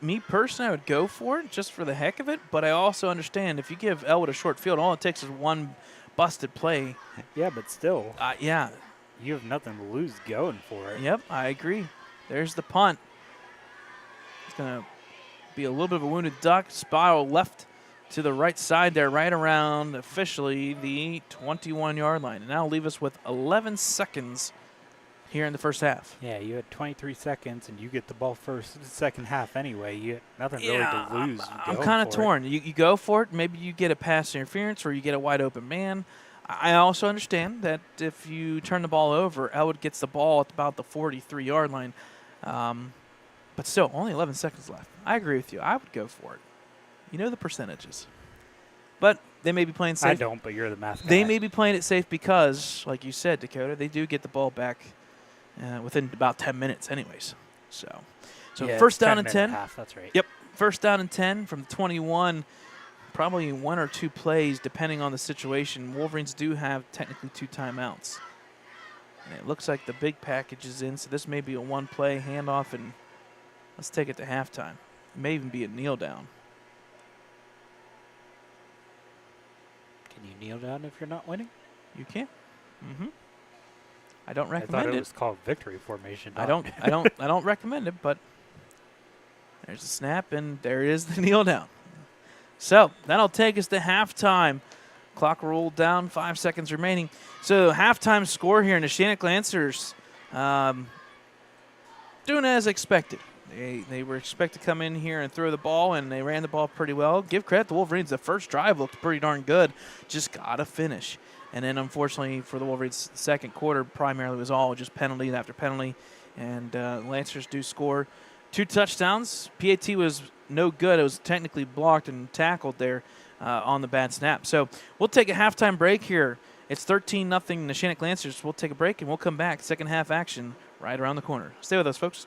me personally, I would go for it just for the heck of it. But I also understand if you give Ellwood a short field, all it takes is one busted play. Yeah, but still. Yeah. You have nothing to lose going for it. Yep, I agree. There's the punt. It's going to be a little bit of a wounded duck. Spiral left to the right side there, right around officially the 21-yard line. And that'll leave us with 11 seconds here in the first half. Yeah, you had 23 seconds, and you get the ball first, second half anyway. You have nothing really to lose. I'm kind of torn. You go for it. Maybe you get a pass interference or you get a wide open man. I also understand that if you turn the ball over, Ellwood gets the ball at about the 43-yard line. But still, only 11 seconds left. I agree with you. I would go for it. You know the percentages. But they may be playing safe. I don't, but you're the math guy. They may be playing it safe because, like you said, Dakota, they do get the ball back within about 10 minutes anyways. So yeah, first down and 10. Half, that's right. Yep, first down and 10 from the 21. Probably one or two plays depending on the situation. Wolverines do have technically 2 timeouts. And it looks like the big package is in, so this may be a one-play handoff, and let's take it to halftime. It may even be a kneel down. Can you kneel down if you're not winning? You can. Mm-hmm. I don't recommend I thought it was called victory formation. I don't recommend it, but there's a snap, and there is the kneel down. So that'll take us to halftime. Clock rolled down, 5 seconds remaining. So halftime score here, Neshannock Lancers doing as expected. They were expected to come in here and throw the ball, and they ran the ball pretty well. Give credit to the Wolverines. The first drive looked pretty darn good. Just got to finish. And then, unfortunately, for the Wolverines, the second quarter primarily was all just penalty after penalty. And Lancers do score 2 touchdowns. PAT was no good. It was technically blocked and tackled there on the bad snap. So we'll take a halftime break here. It's 13-0 Neshannock Lancers. We'll take a break, and we'll come back. Second half action right around the corner. Stay with us, folks.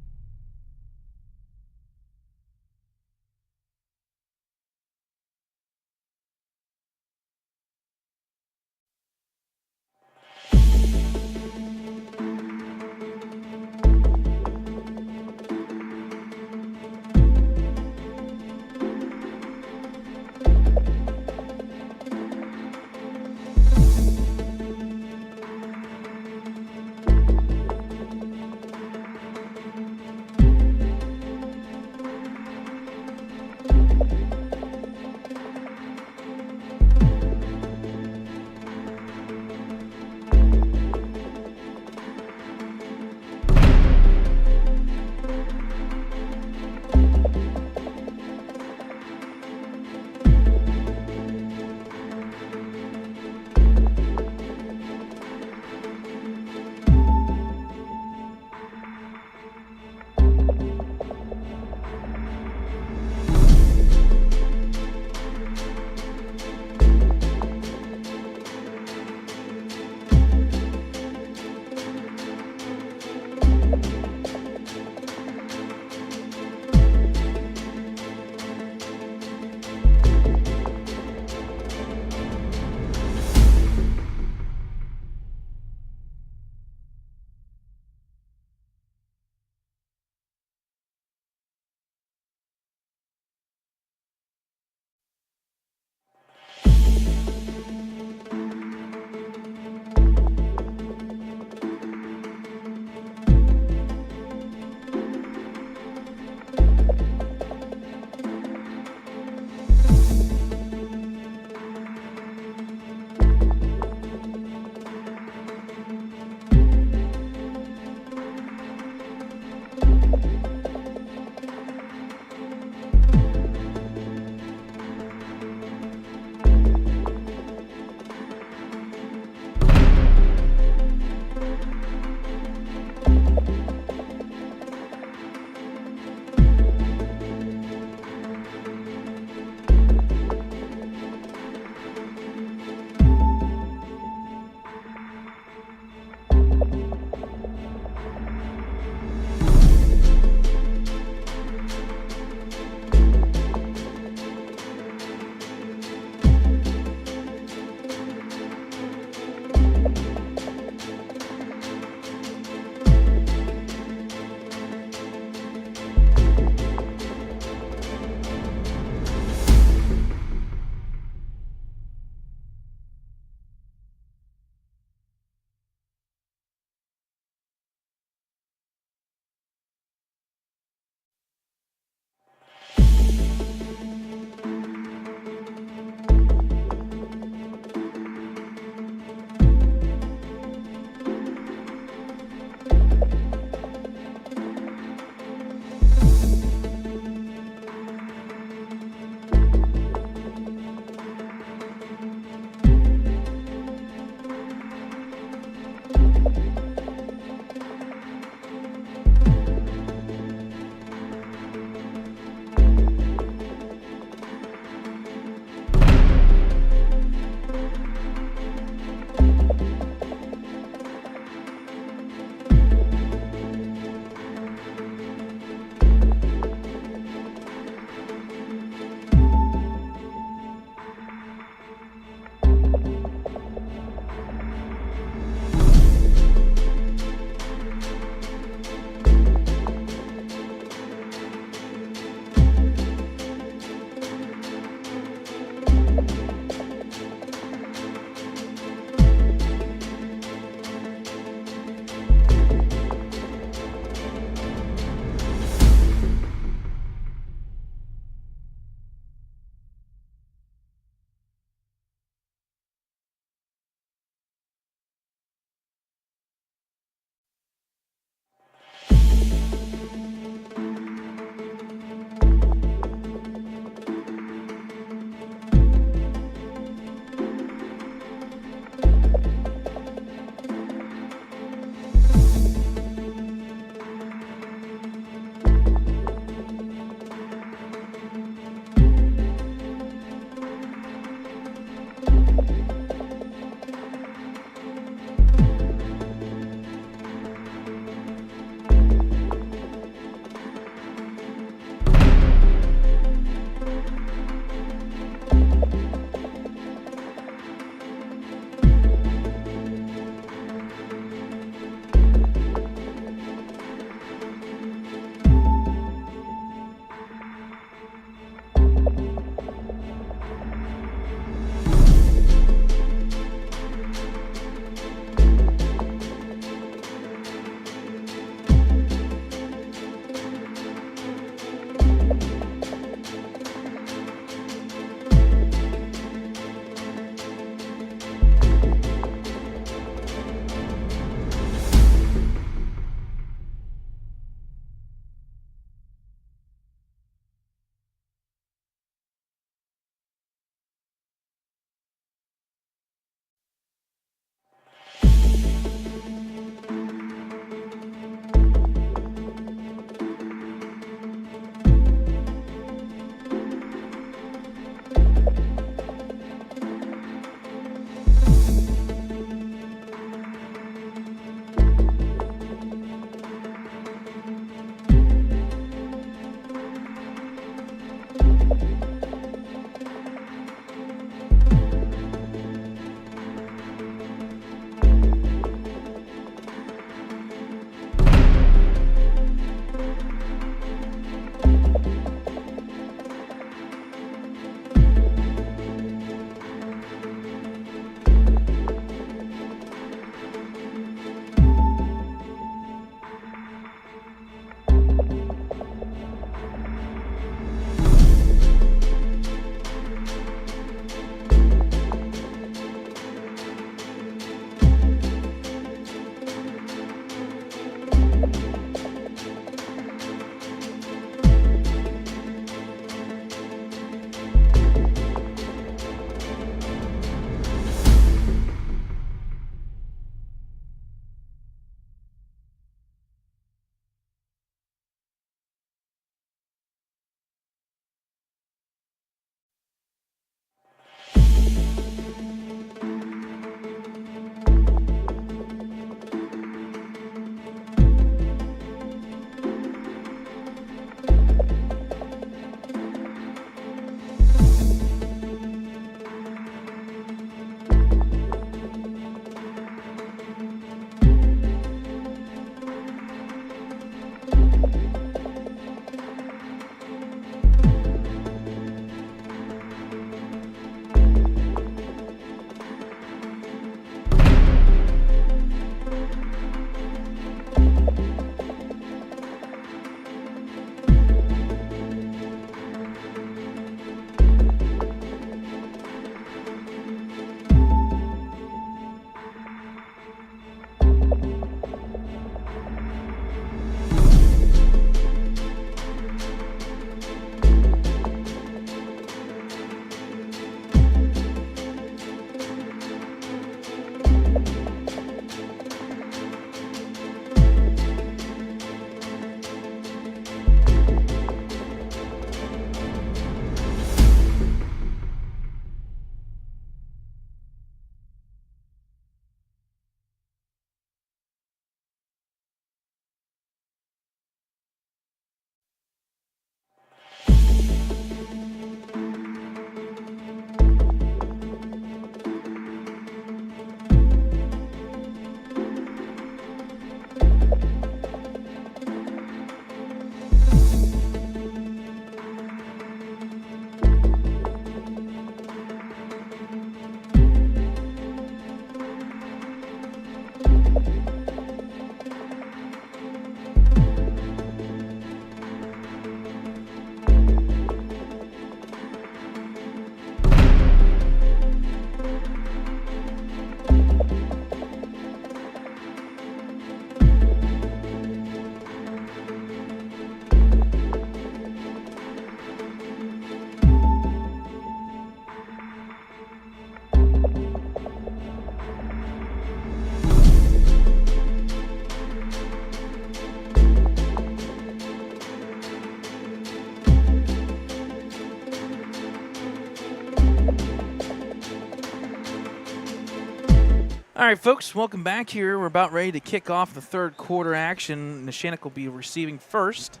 All right, folks, welcome back here. We're about ready to kick off the third quarter action. Neshannock will be receiving first.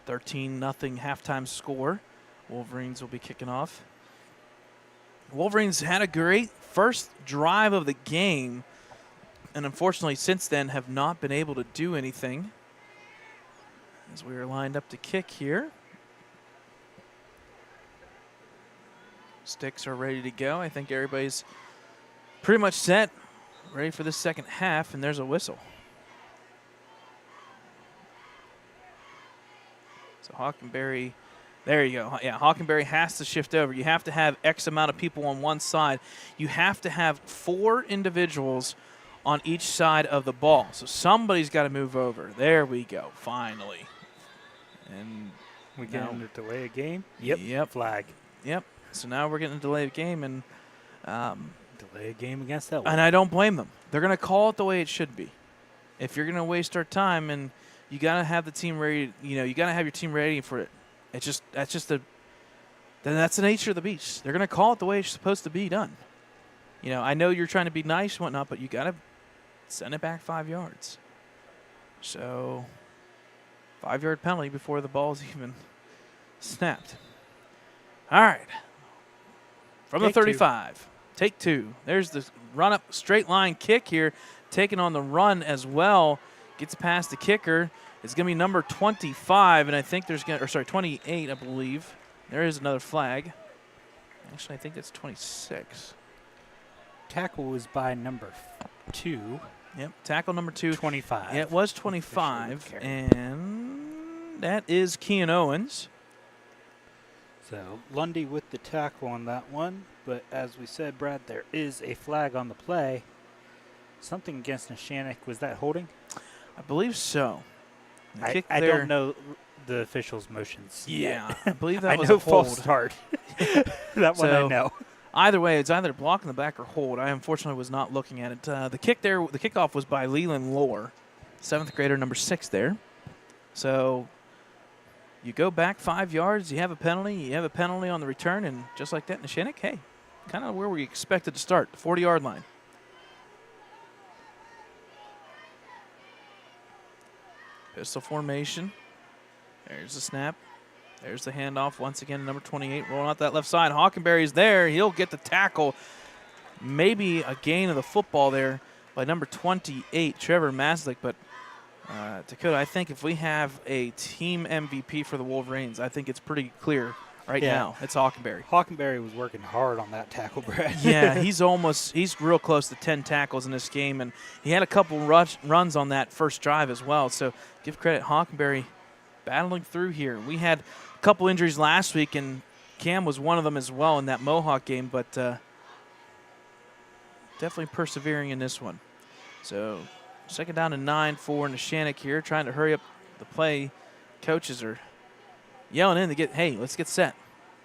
13-0 halftime score. Wolverines will be kicking off. Wolverines had a great first drive of the game, and unfortunately since then have not been able to do anything. As we are lined up to kick here. Sticks are ready to go. I think everybody's pretty much set. Ready for the second half, and there's a whistle. So Hockenberry, there you go. Yeah, Hockenberry has to shift over. You have to have X amount of people on one side. You have to have 4 individuals on each side of the ball. So somebody's got to move over. There we go, finally. And we get a delay a game. Yep. Flag. Yep. So now we're getting a delay of game, and delay a game against Ellwood. And I don't blame them. They're going to call it the way it should be. If you're going to waste our time, and you got to have the team ready, you got to have your team ready for it. That's the nature of the beast. They're going to call it the way it's supposed to be done. I know you're trying to be nice and whatnot, but you got to send it back 5 yards. So 5-yard penalty before the ball's even snapped. All right. From the 35. Take 2. There's the run-up straight line kick here, taking on the run as well. Gets past the kicker. It's going to be number 25, and I think there's going to, or sorry, 28, I believe. There is another flag. Actually, I think that's 26. Tackle was by number 2. Yep, tackle number 2. 25. Yeah, it was 25, and that is Kean Owens. So Lundy with the tackle on that one. But as we said, Brad, there is a flag on the play. Something against Neshannock. Was that holding? I believe so. I don't know the officials' motions. Yeah, I believe that was a hold. False start. That one I know. Either way, it's either block in the back or hold. I unfortunately was not looking at it. The kickoff was by Leland Lohr, 7th grader, number 6 there. So you go back 5 yards, you have a penalty. You have a penalty on the return, and just like that, Neshannock, hey, kind of where we expected to start, the 40-yard line. Pistol formation. There's the snap. There's the handoff once again, number 28 rolling out that left side. Hockenberry's there. He'll get the tackle. Maybe a gain of the football there by number 28, Trevor Maslick. But Dakota, I think if we have a team MVP for the Wolverines, I think it's pretty clear right now. It's Hockenberry. Hockenberry was working hard on that tackle, Brad. Yeah, he's real close to 10 tackles in this game, and he had a couple runs on that first drive as well. So give credit, Hockenberry battling through here. We had a couple injuries last week, and Cam was one of them as well in that Mohawk game, but definitely persevering in this one. So second down and 9 for Neshannock here, trying to hurry up the play. Coaches are yelling in to get, hey, let's get set.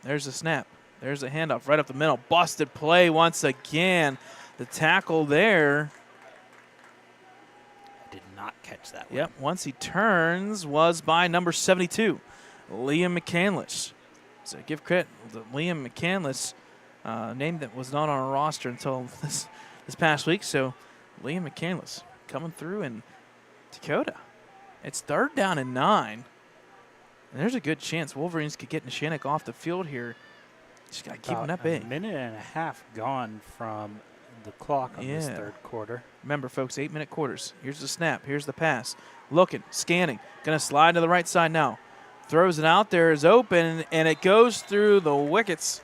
There's the snap. There's the handoff right up the middle. Busted play once again. The tackle there. I did not catch that one. Yep, once he turns was by number 72, Liam McCandless. So give credit to Liam McCandless, name that was not on our roster until this past week. So Liam McCandless coming through in Dakota. It's third down and 9. And there's a good chance Wolverines could get Neshannock off the field here. Just got to keep them up big. A minute and a half gone from the clock on this third quarter. Remember, folks, 8-minute quarters. Here's the snap. Here's the pass. Looking, scanning. Going to slide to the right side now. Throws it out there, is open, and it goes through the wickets.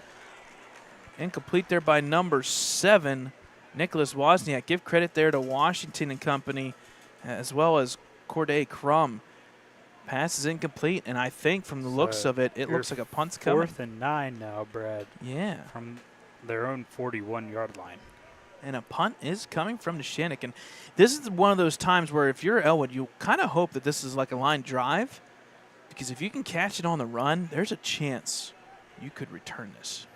Incomplete there by number 7, Nicholas Wozniak. Give credit there to Washington and company, as well as Corday Crum. Pass is incomplete, and I think from the looks of it, it looks like a punt's coming. 4th and 9 now, Brad. Yeah. From their own 41-yard line. And a punt is coming from Neshannock. And this is one of those times where if you're Ellwood, you kind of hope that this is like a line drive, because if you can catch it on the run, there's a chance you could return this.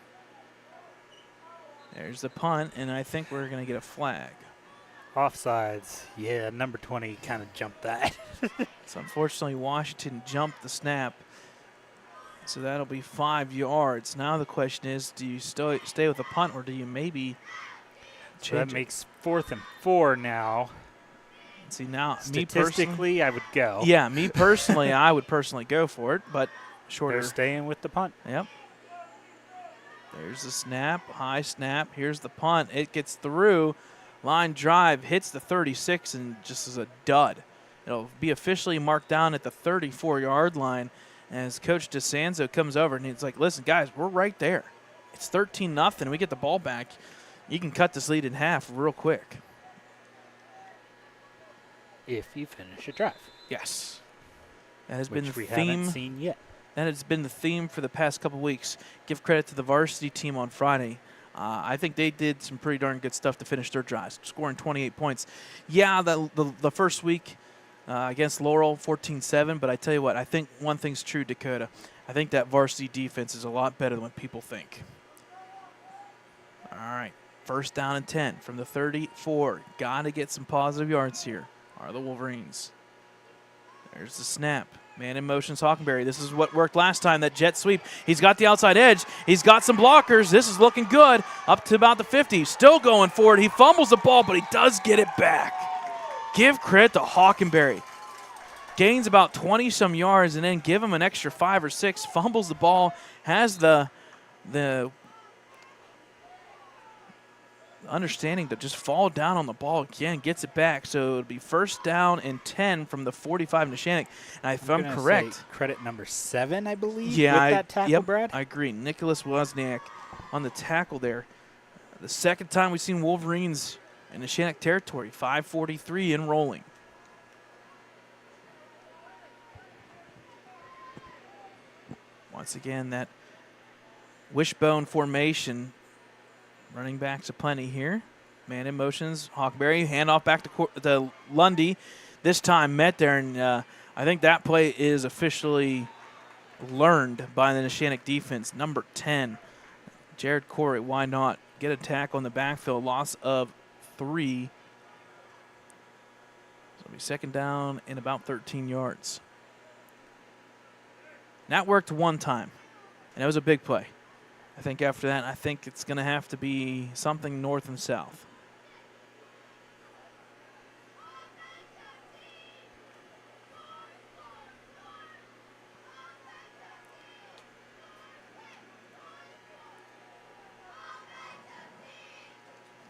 There's the punt, and I think we're going to get a flag. Offsides. Yeah, number 20 kind of jumped that. So unfortunately, Washington jumped the snap. So that'll be 5 yards. Now the question is, do you stay with the punt, or do you maybe change that makes 4th and 4 now. See, now, statistically, I would go. Yeah, me personally, I would personally go for it, but shorter. They're staying with the punt. Yep. There's the snap, high snap. Here's the punt. It gets through. Line drive hits the 36 and just is a dud. It'll be officially marked down at the 34-yard line as Coach DeSanzo comes over and he's like, listen, guys, we're right there. It's 13-0. We get the ball back. You can cut this lead in half real quick. If you finish a drive. Yes. That has Which been the we theme. haven't seen yet. That has been the theme for the past couple weeks. Give credit to the varsity team on Friday. I think they did some pretty darn good stuff to finish their drives, scoring 28 points. Yeah, the first week against Laurel, 14-7, but I tell you what, I think one thing's true, Dakota. I think that varsity defense is a lot better than what people think. All right, first down and 10 from the 34. Got to get some positive yards here, are the Wolverines. There's the snap. Man in motion's Hockenberry. This is what worked last time, that jet sweep. He's got the outside edge. He's got some blockers. This is looking good. Up to about the 50. Still going forward. He fumbles the ball, but he does get it back. Give credit to Hockenberry. Gains about 20-some yards and then give him an extra 5 or 6. Fumbles the ball. Has the understanding to just fall down on the ball again, gets it back. So it'll be first down and 10 from the 45 Neshannock. And if I'm correct, credit number 7, I believe. Yeah, with that tackle, Brad. I agree. Nicholas Wozniak on the tackle there. The second time we've seen Wolverines in Neshannock territory. 5:43 in rolling. Once again, that wishbone formation. Running backs aplenty here. Man in motions. Hockenberry, handoff back to Lundy. This time met there, and I think that play is officially learned by the Neshannock defense. Number 10, Jared Corey. Why not? Get a tackle on the backfield. Loss of 3. So it'll be second down and about 13 yards. That worked one time, and that was a big play. I think after that, I think it's going to have to be something north and south.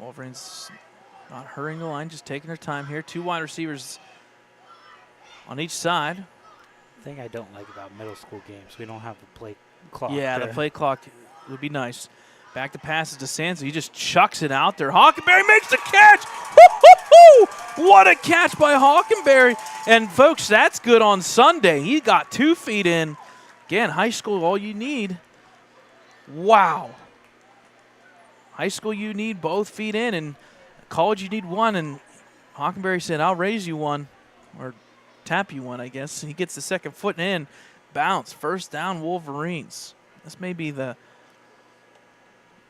Wolverines not hurrying the line, just taking their time here. 2 wide receivers on each side. The thing I don't like about middle school games, we don't have the play clock. Yeah, the play clock would be nice. Back to passes to Sansa. He just chucks it out there. Hockenberry makes the catch. Woo-hoo-hoo! What a catch by Hockenberry. And, folks, that's good on Sunday. He got 2 feet in. Again, high school, all you need. Wow. High school, you need both feet in, and college, you need 1. And Hockenberry said, I'll raise you 1, or tap you 1, I guess. And he gets the second foot in. Bounce. First down, Wolverines. This may be the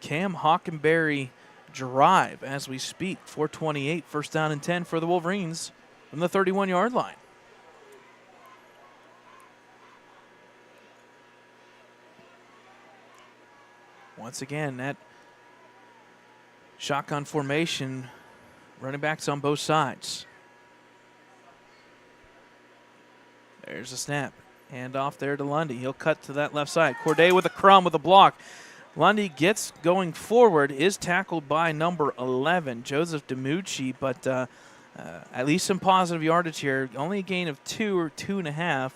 Cam Hockenberry drive as we speak. 4:28, first down and 10 for the Wolverines from the 31-yard line. Once again, that shotgun formation, running backs on both sides. There's a snap. Hand off there to Lundy. He'll cut to that left side. Corday with a crumb with a block. Lundy gets going forward, is tackled by number 11, Joseph DiMucci, but at least some positive yardage here. Only a gain of 2 or 2.5.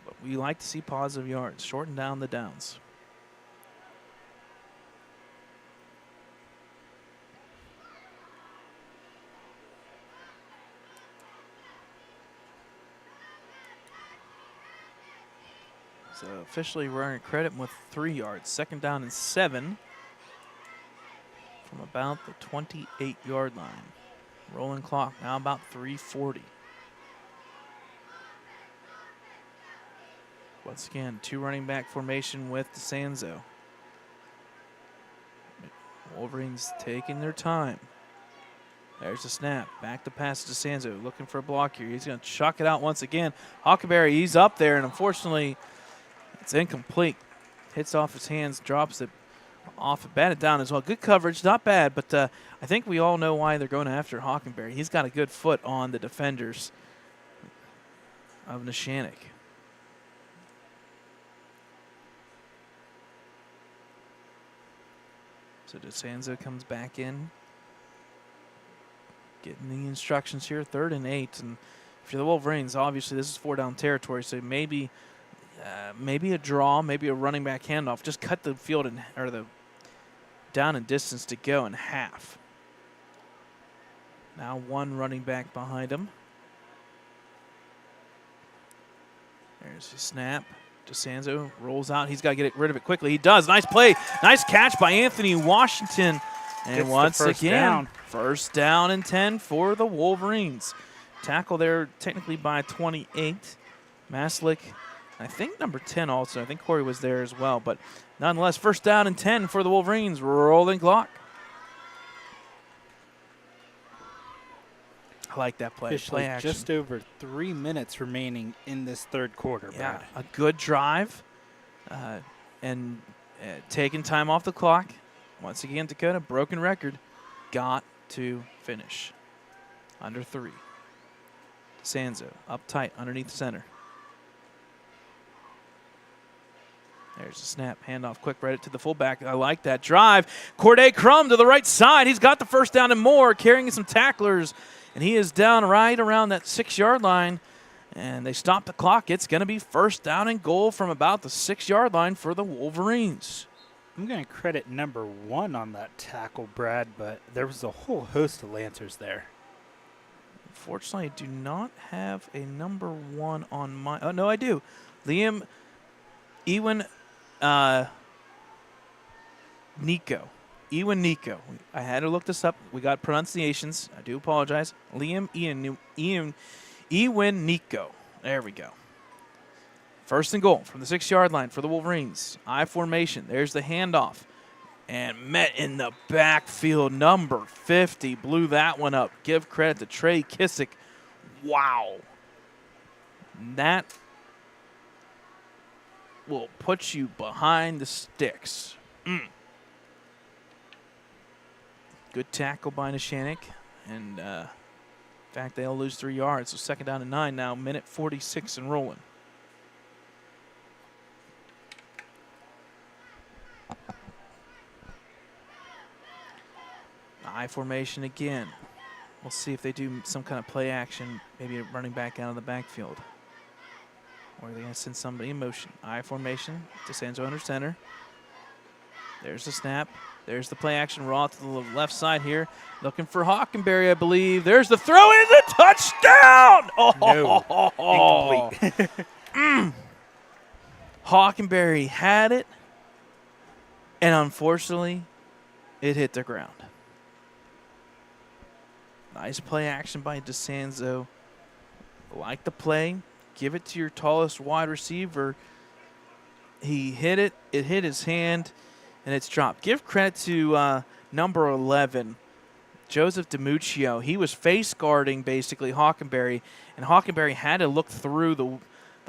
But we like to see positive yards. Shorten down the downs. So officially we're going to credit him with 3 yards. Second down and 7 from about the 28-yard line. Rolling clock now about 3:40. Once again, 2 running back formation with DeSanzo. Wolverines taking their time. There's the snap. Back to pass to DeSanzo. Looking for a block here. He's going to chuck it out once again. Hockenberry, he's up there, and unfortunately, it's incomplete. Hits off his hands, drops it off, batted down as well. Good coverage, not bad, but I think we all know why they're going after Hockenberry. He's got a good foot on the defenders of Neshannock. So DeSanzo comes back in, getting the instructions here. 3rd and 8, and for the Wolverines, obviously this is 4-down territory, so maybe a draw, maybe a running back handoff. Just cut the field or the down and distance to go in half. Now 1 running back behind him. There's the snap. DeSanzo rolls out. He's got to get rid of it quickly. He does. Nice play. Nice catch by Anthony Washington. And Gets once the first again, down. First down and 10 for the Wolverines. Tackle there technically by 28. Maslick, I think number 10 also. I think Corey was there as well. But nonetheless, first down and 10 for the Wolverines. Rolling clock. I like that play. Officially Play action. just over 3 minutes remaining in this 3rd quarter, Yeah, Brad. a good drive and taking time off the clock. Once again, Dakota, broken record. Got to finish. Under 3. Sanzo up tight underneath the center. There's a snap, handoff, quick right to the fullback. I like that drive. Corday Crum to the right side. He's got the first down and more, carrying some tacklers, and he is down right around that 6-yard line. And they stop the clock. It's going to be first down and goal from about the 6-yard line for the Wolverines. I'm going to credit number 1 on that tackle, Brad, but there was a whole host of Lancers there. Unfortunately, I do not have a number 1 on my. Oh, no, I do. Liam Ewan Nico. Ewan Nico. I had to look this up. We got pronunciations. I do apologize. Liam Ewan Nico. There we go. First and goal from the 6-yard line for the Wolverines. I formation. There's the handoff. And met in the backfield. Number 50 blew that one up. Give credit to Trey Kissick. Wow. That will put you behind the sticks. Good tackle by Neshannock. And in fact, they'll lose 3 yards. So second down and 9 now. Minute 46 and rolling. I formation again. We'll see if they do some kind of play action, maybe running back out of the backfield. Or are they going to send somebody in motion? I formation, DeSanzo under center. There's the snap. There's the play action raw to the left side here. Looking for Hockenberry, I believe. There's the throw in, the touchdown! No, incomplete. Hockenberry had it, and unfortunately, it hit the ground. Nice play action by DeSanzo. Like the play. Give it to your tallest wide receiver. He hit it. It hit his hand, and it's dropped. Give credit to number 11, Joseph DiMuccio. He was face guarding basically Hockenberry, and Hockenberry had to look through the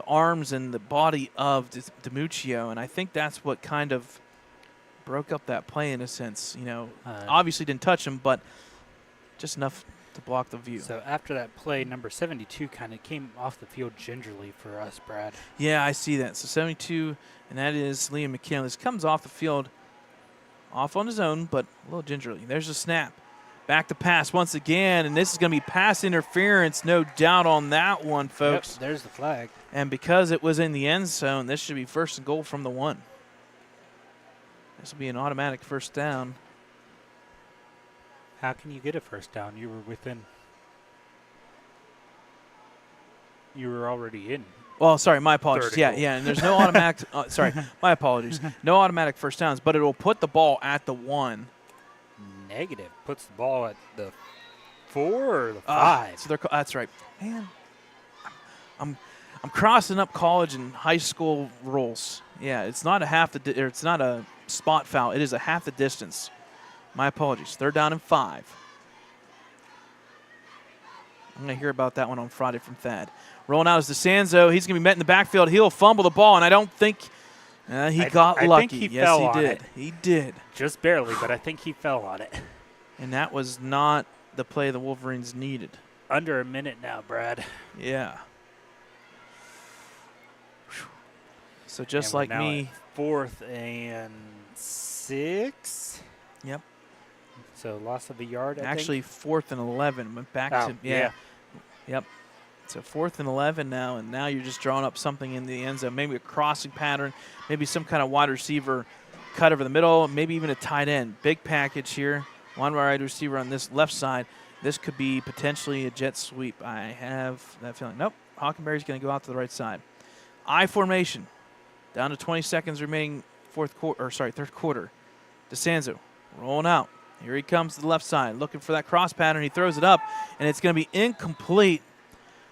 arms and the body of DiMuccio, and I think that's what kind of broke up that play in a sense. Obviously didn't touch him, but just enough to block the view. So after that play, number 72 kind of came off the field gingerly for us, Brad. Yeah, I see that. So 72, and that is Liam McKinley. Comes off the field off on his own, but a little gingerly. There's a snap. Back to pass once again, and this is going to be pass interference, no doubt on that one, folks. Yep, there's the flag. And because it was in the end zone, this should be first and goal from the 1. This will be an automatic first down. How can you get a first down? You were within. You were already in. Well, sorry, my apologies. Yeah, and there's no automatic. Sorry, my apologies. No automatic first downs, but it will put the ball at the 1. Negative. Puts the ball at the 4 or the 5. So that's right. Man, I'm crossing up college and high school rules. Yeah, it's not it's not a spot foul. It is a half the distance. My apologies. 3rd down and 5. I'm going to hear about that one on Friday from Thad. Rolling out is DeSanzo. He's going to be met in the backfield. He'll fumble the ball, and I don't think he got lucky. I think he yes, fell he on did. it. He did. Just barely, but I think he fell on it. And that was not the play the Wolverines needed. Under a minute now, Brad. Yeah. So just like me. 4th and 6. Yep. So loss of a yard, Actually, 4th and 11. Went back to, yeah. Yep. So 4th and 11 now, and now you're just drawing up something in the end zone. Maybe a crossing pattern, maybe some kind of wide receiver cut over the middle, maybe even a tight end. Big package here. One wide receiver on this left side. This could be potentially a jet sweep. I have that feeling. Nope. Hockenberry's going to go out to the right side. I formation. Down to 20 seconds remaining third quarter. DeSanzo rolling out. Here he comes to the left side, looking for that cross pattern. He throws it up, and it's going to be incomplete.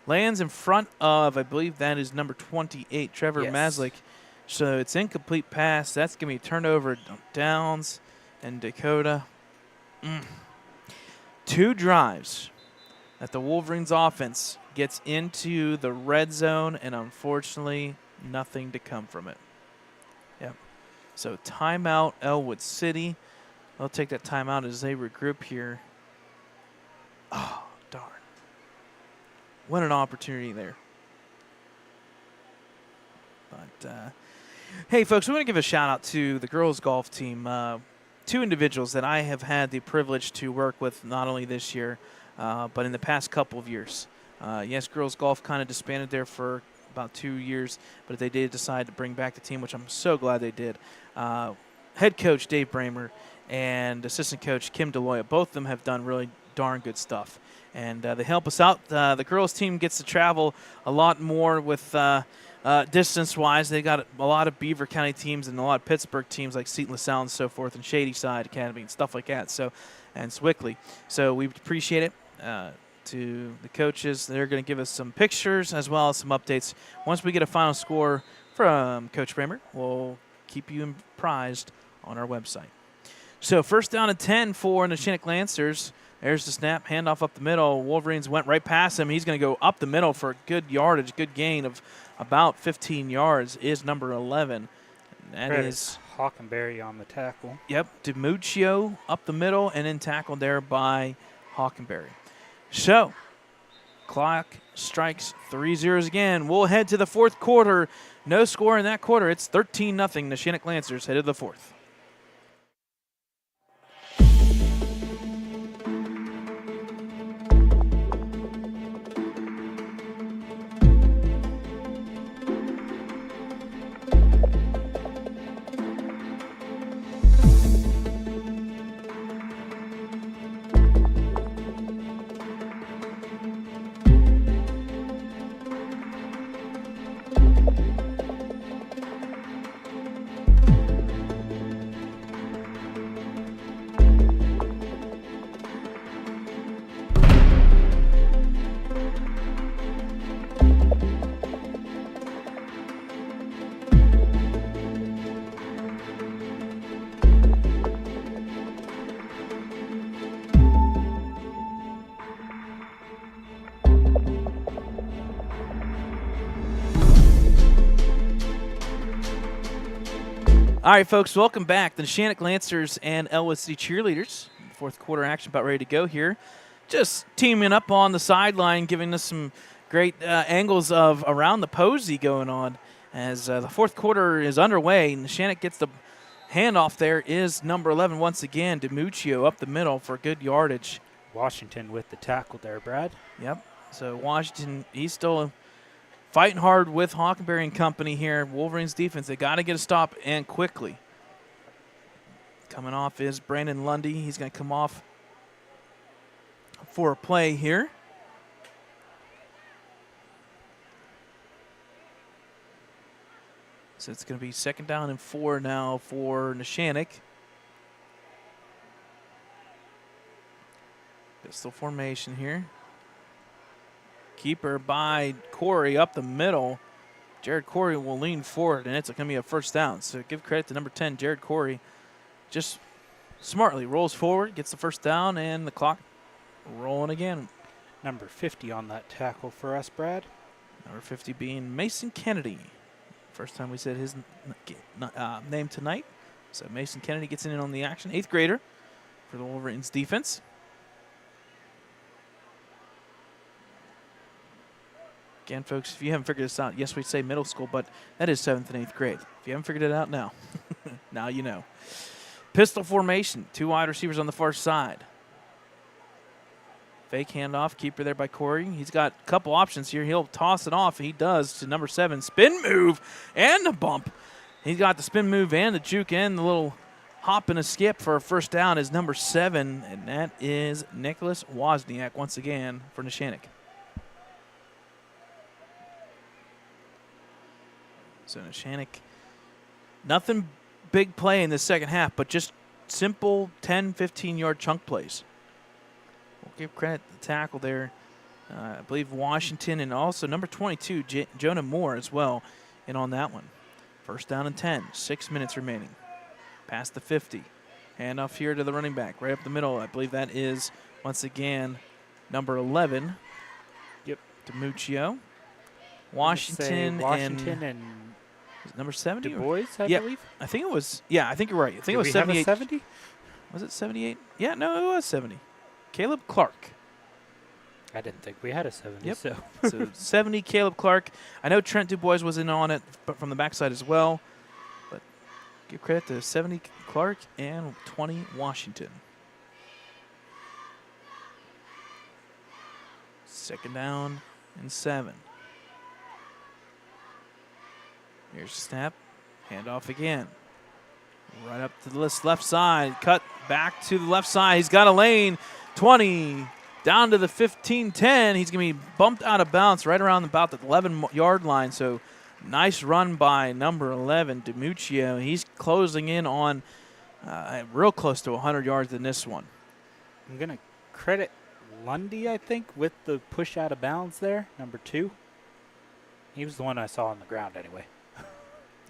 Lands in front of, I believe that is number 28, Trevor Maslick. So it's incomplete pass. That's going to be turned over Downs and Dakota. 2 drives that the Wolverines offense gets into the red zone, and unfortunately, nothing to come from it. Yep. So timeout, Ellwood City. They'll take that timeout as they regroup here. Oh, darn. What an opportunity there. But, hey, folks, we want to give a shout-out to the girls' golf team. 2 individuals that I have had the privilege to work with not only this year, but in the past couple of years. Yes, girls' golf kind of disbanded there for about 2 years, but they did decide to bring back the team, which I'm so glad they did. Head coach Dave Bramer and assistant coach Kim DeLoya, both of them have done really darn good stuff. And they help us out. The girls team gets to travel a lot more with distance-wise. They got a lot of Beaver County teams and a lot of Pittsburgh teams like Seton LaSalle and so forth, and Shadyside Academy and stuff like that. So, and Swickley. So we appreciate it. To the coaches, they're going to give us some pictures as well as some updates. Once we get a final score from Coach Bramer, we'll keep you apprised on our website. So 1st down and 10 for the Neshannock Lancers. There's the snap, handoff up the middle. Wolverines went right past him. He's going to go up the middle for a good yardage, good gain of about 15 yards is number 11. And that is Hockenberry on the tackle. Yep, DiMuccio up the middle and then tackled there by Hockenberry. So, clock strikes 3 zeros again. We'll head to the 4th quarter. No score in that quarter. It's 13-0. Neshannock Lancers headed to the 4th. All right, folks, welcome back. The Neshannock Lancers and Ellwood City Cheerleaders. Fourth quarter action about ready to go here. Just teaming up on the sideline, giving us some great angles of around the posy going on as the fourth quarter is underway. Neshannock gets the handoff. There is number 11 once again, DiMuccio up the middle for good yardage. Washington with the tackle there, Brad. Yep. So Washington, he's still fighting hard with Hockenberry and company here. Wolverines defense, they got to get a stop and quickly. Coming off is Brandon Lundy. He's going to come off for a play here. So it's going to be 2nd down and 4 now for Neshannock. Pistol formation here. Keeper by Corey up the middle. Jared Corey will lean forward, and it's going to be a first down. So give credit to number 10, Jared Corey. Just smartly rolls forward, gets the first down, and the clock rolling again. Number 50 on that tackle for us, Brad. Number 50 being Mason Kennedy. First time we said his name tonight. So Mason Kennedy gets in on the action. 8th grader for the Wolverines defense. Again, folks, if you haven't figured this out, yes, we say middle school, but that is 7th and 8th grade. If you haven't figured it out now, now you know. Pistol formation, 2 wide receivers on the far side. Fake handoff, keeper there by Corey. He's got a couple options here. He'll toss it off. He does to number 7. Spin move and a bump. He's got the spin move and the juke and the little hop and a skip for a first down is number 7, and that is Nicholas Wozniak once again for Neshannock. So Neshannock, nothing big play in the second half, but just simple 10, 15-yard chunk plays. We'll give credit to the tackle there. I believe Washington and also number 22, Jonah Moore as well, in on that one. First down and 10, 6 minutes remaining. Past the 50. Handoff here to the running back, right up the middle. I believe that is, once again, number 11. Yep. DiMuccio. Washington and number 70? Du Bois, I yep. believe. I think it was, yeah, I think you're right. I think it was 78. 70? Was it 78? Yeah, no, it was 70. Caleb Clark. I didn't think we had a 70. Yep. So, So 70, Caleb Clark. I know Trent Du Bois was in on it, but from the backside as well. But give credit to 70 Clark and 20 Washington. 2nd down and 7. Here's the snap. Handoff again. Right up to the left side. Cut back to the left side. He's got a lane. 20. Down to the 15-10. He's going to be bumped out of bounds right around about the 11-yard line. So nice run by number 11, DiMuccio. He's closing in on real close to 100 yards in this one. I'm going to credit Lundy, I think, with the push out of bounds there, number 2. He was the one I saw on the ground anyway.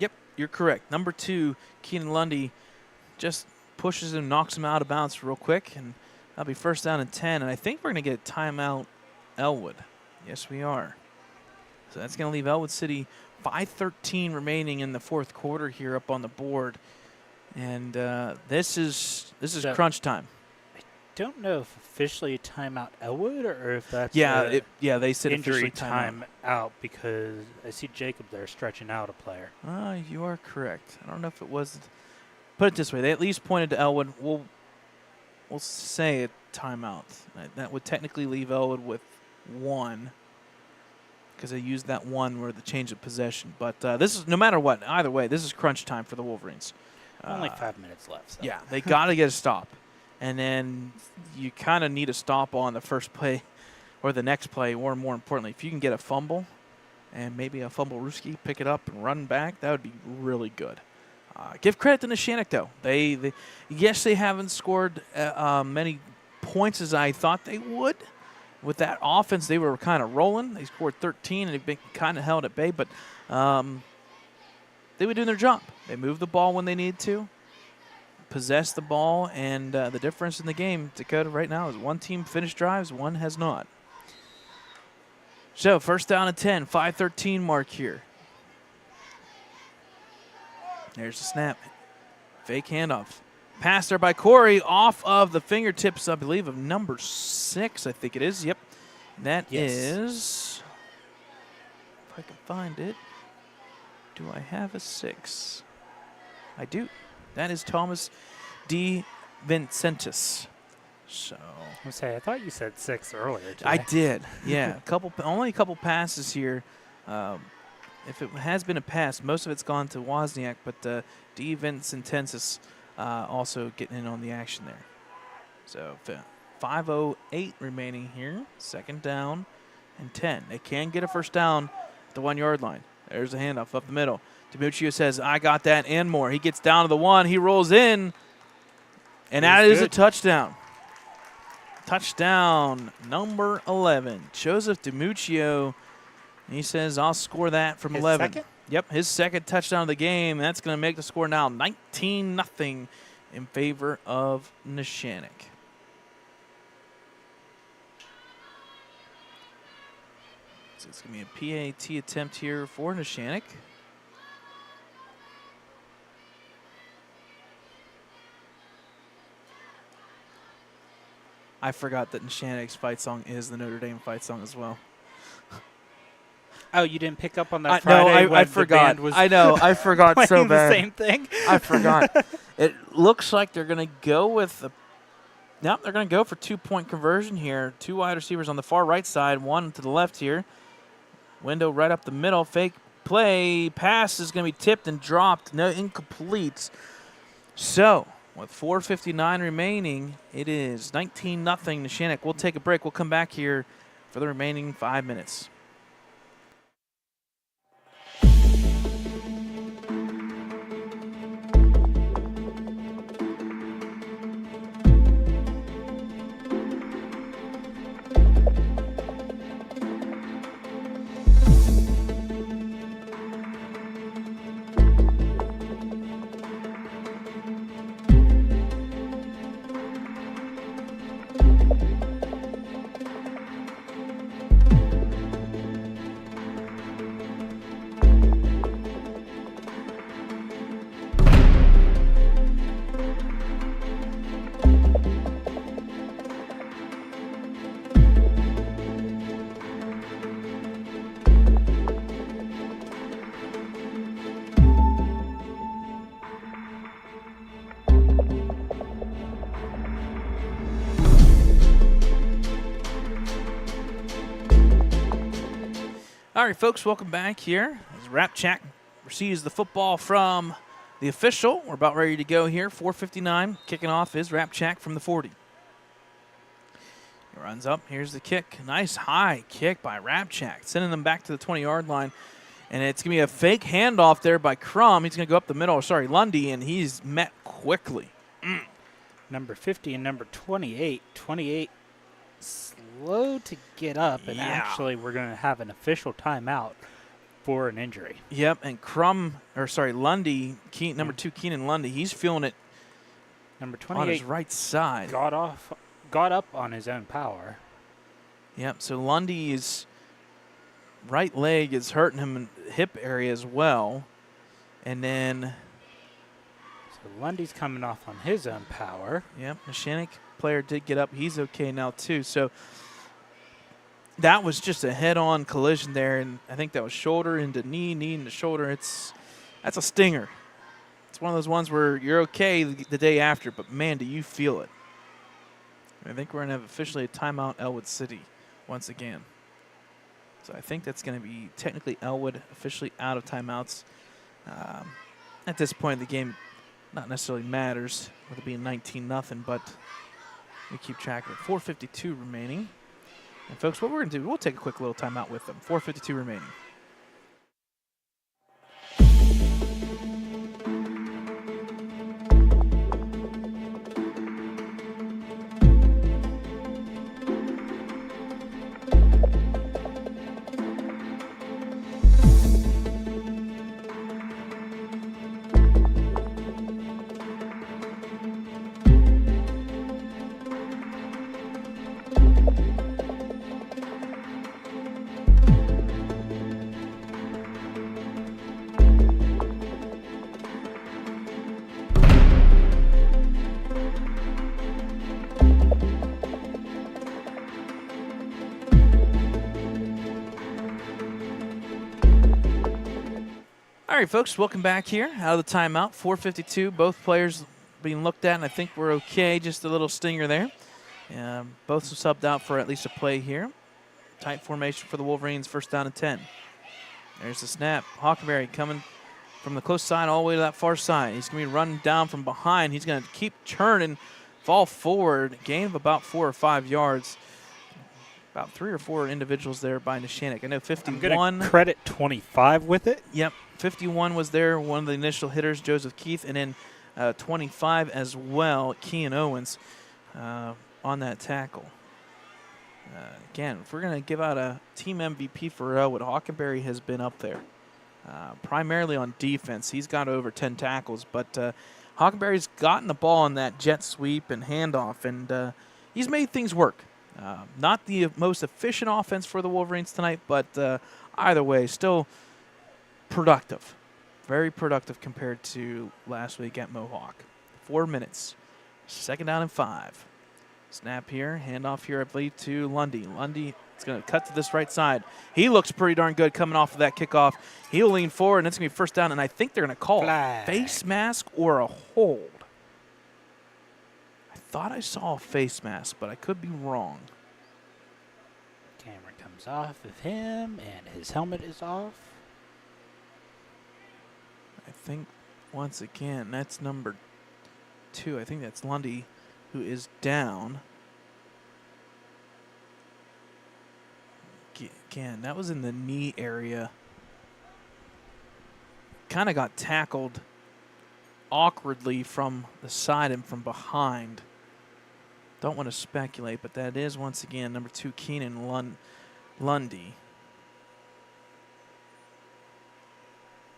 Yep, you're correct. Number 2, Keenan Lundy, just pushes him, knocks him out of bounds real quick, and that'll be first down and 10. And I think we're going to get a timeout, Ellwood. Yes, we are. So that's going to leave Ellwood City 5:13 remaining in the fourth quarter here up on the board. And this is crunch time. I don't know if officially timeout Ellwood or if that's they said injury officially time out because I see Jacob there stretching out a player. You are correct. I don't know if it was. Put it this way: they at least pointed to Ellwood. We'll say a timeout. That would technically leave Ellwood with 1 because they used that 1 where the change of possession. But this is no matter what. Either way, this is crunch time for the Wolverines. Only 5 minutes left. So. Yeah, they got to get a stop. And then you kind of need a stop on the first play or the next play, or more importantly, if you can get a fumble and maybe a fumble Ruski, pick it up and run back, that would be really good. Give credit to Neshannock, though. Yes, they haven't scored many points as I thought they would. With that offense, they were kind of rolling. They scored 13, and they've been kind of held at bay, but they were doing their job. They moved the ball when they needed to, possessed the ball, and the difference in the game, Dakota, right now is one team finished drives, one has not. So first down and 10, 5:13 mark here. There's the snap. Fake handoff. Pass there by Corey off of the fingertips, I believe, of number 6, I think it is. Yep. That is, if I can find it, do I have a 6? I do. That is Thomas D. Vincentis. So I thought you said 6 earlier today. I did. Yeah, only a couple passes here. If it has been a pass, most of it's gone to Wozniak, but D. Vincentis also getting in on the action there. So 5:08 remaining here. 2nd down and 10. They can get a first down at the 1-yard line. There's a handoff up the middle. DiMuccio says, I got that and more. He gets down to the 1. He rolls in, and that is a touchdown. Touchdown number 11. Joseph DiMuccio, he says, I'll score that from 11. Second? Yep, his 2nd touchdown of the game. That's going to make the score now 19-0 in favor of Neshannock. So it's going to be a PAT attempt here for Neshannock. I forgot that Neshannock's fight song is the Notre Dame fight song as well. Oh, you didn't pick up on that Friday no, when I forgot. the band was I know, I forgot so playing bad. the same thing? I forgot. It looks like they're going to go with they're going to go for 2-point conversion here. 2 wide receivers on the far right side, 1 to the left here. Window right up the middle. Fake play. Pass is going to be tipped and dropped. No, incomplete. So, with 4:59 remaining, it is 19-0 Neshannock. We'll take a break. We'll come back here for the remaining 5 minutes. All right, folks, welcome back here as Rapchak receives the football from the official. We're about ready to go here. 4:59, kicking off is Rapchak from the 40. He runs up. Here's the kick. Nice high kick by Rapchak, sending them back to the 20-yard line. And it's going to be a fake handoff there by Crum. He's going to go up the middle, Lundy, and he's met quickly. Number 50 and number 28. 28 slow to get up, and actually we're going to have an official timeout for an injury. Yep, and Lundy, number 2, Keenan Lundy, he's feeling it. Number 28 on his right side. Got up on his own power. Yep, so Lundy's right leg is hurting him in the hip area as well. And then so Lundy's coming off on his own power. Yep, Neshannock player did get up. He's okay now too. So that was just a head-on collision there, and I think that was shoulder into knee, knee into shoulder. That's a stinger. It's one of those ones where you're okay the day after, but man, do you feel it. I think we're going to have officially a timeout Ellwood City once again. So I think that's going to be technically Ellwood officially out of timeouts. At this point in the game, not necessarily matters with it being 19-0, but we keep track of it. 4:52 remaining. And folks, what we're going to do, we'll take a quick little timeout with them. 4:52 remaining. All right, folks, welcome back here out of the timeout. 4:52, both players being looked at, and I think we're okay. Just a little stinger there. Both subbed out for at least a play here. Tight formation for the Wolverines, first down and 10. There's the snap. Hockenberry coming from the close side all the way to that far side. He's going to be running down from behind. He's going to keep churning, fall forward, gain of about 4 or 5 yards. About 3 or 4 individuals there by Neshannock. I know 51. I'm going to credit 25 with it. Yep, 51 was there, one of the initial hitters, Joseph Keith, and then 25 as well, Kean Owens on that tackle. Again, if we're going to give out a team MVP for Ellwood, Hockenberry has been up there, primarily on defense. He's got over 10 tackles, but Hockenberry's gotten the ball on that jet sweep and handoff, and he's made things work. Not the most efficient offense for the Wolverines tonight, but either way, still productive. Very productive compared to last week at Mohawk. 4 minutes. Second down and 5. Snap here, handoff here, I believe, to Lundy. Lundy is going to cut to this right side. He looks pretty darn good coming off of that kickoff. He'll lean forward, and it's going to be first down, and I think they're going to call a face mask or a hold. I thought I saw a face mask, but I could be wrong. Camera comes off of him, and his helmet is off. I think, once again, that's number 2. I think that's Lundy, who is down. Again, that was in the knee area. Kind of got tackled awkwardly from the side and from behind. Don't want to speculate, but that is, once again, number 2, Keenan Lundy.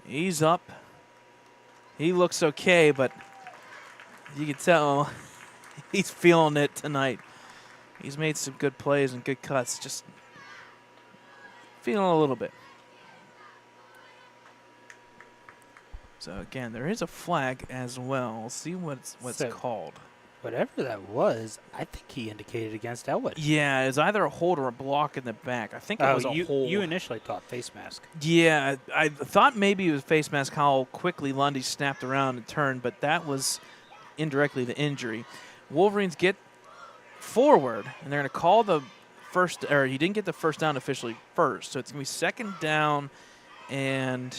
He's up. He looks okay, but you can tell he's feeling it tonight. He's made some good plays and good cuts, just feeling a little bit. So, again, there is a flag as well. We'll see what's called. Whatever that was, I think he indicated against Ellwood. Yeah, it's either a hold or a block in the back. I think it was a hold. You initially thought face mask. Yeah, I thought maybe it was face mask, how quickly Lundy snapped around and turned, but that was indirectly the injury. Wolverines get forward, and they're going to call the first, or he didn't get the first down officially first, so it's going to be second down and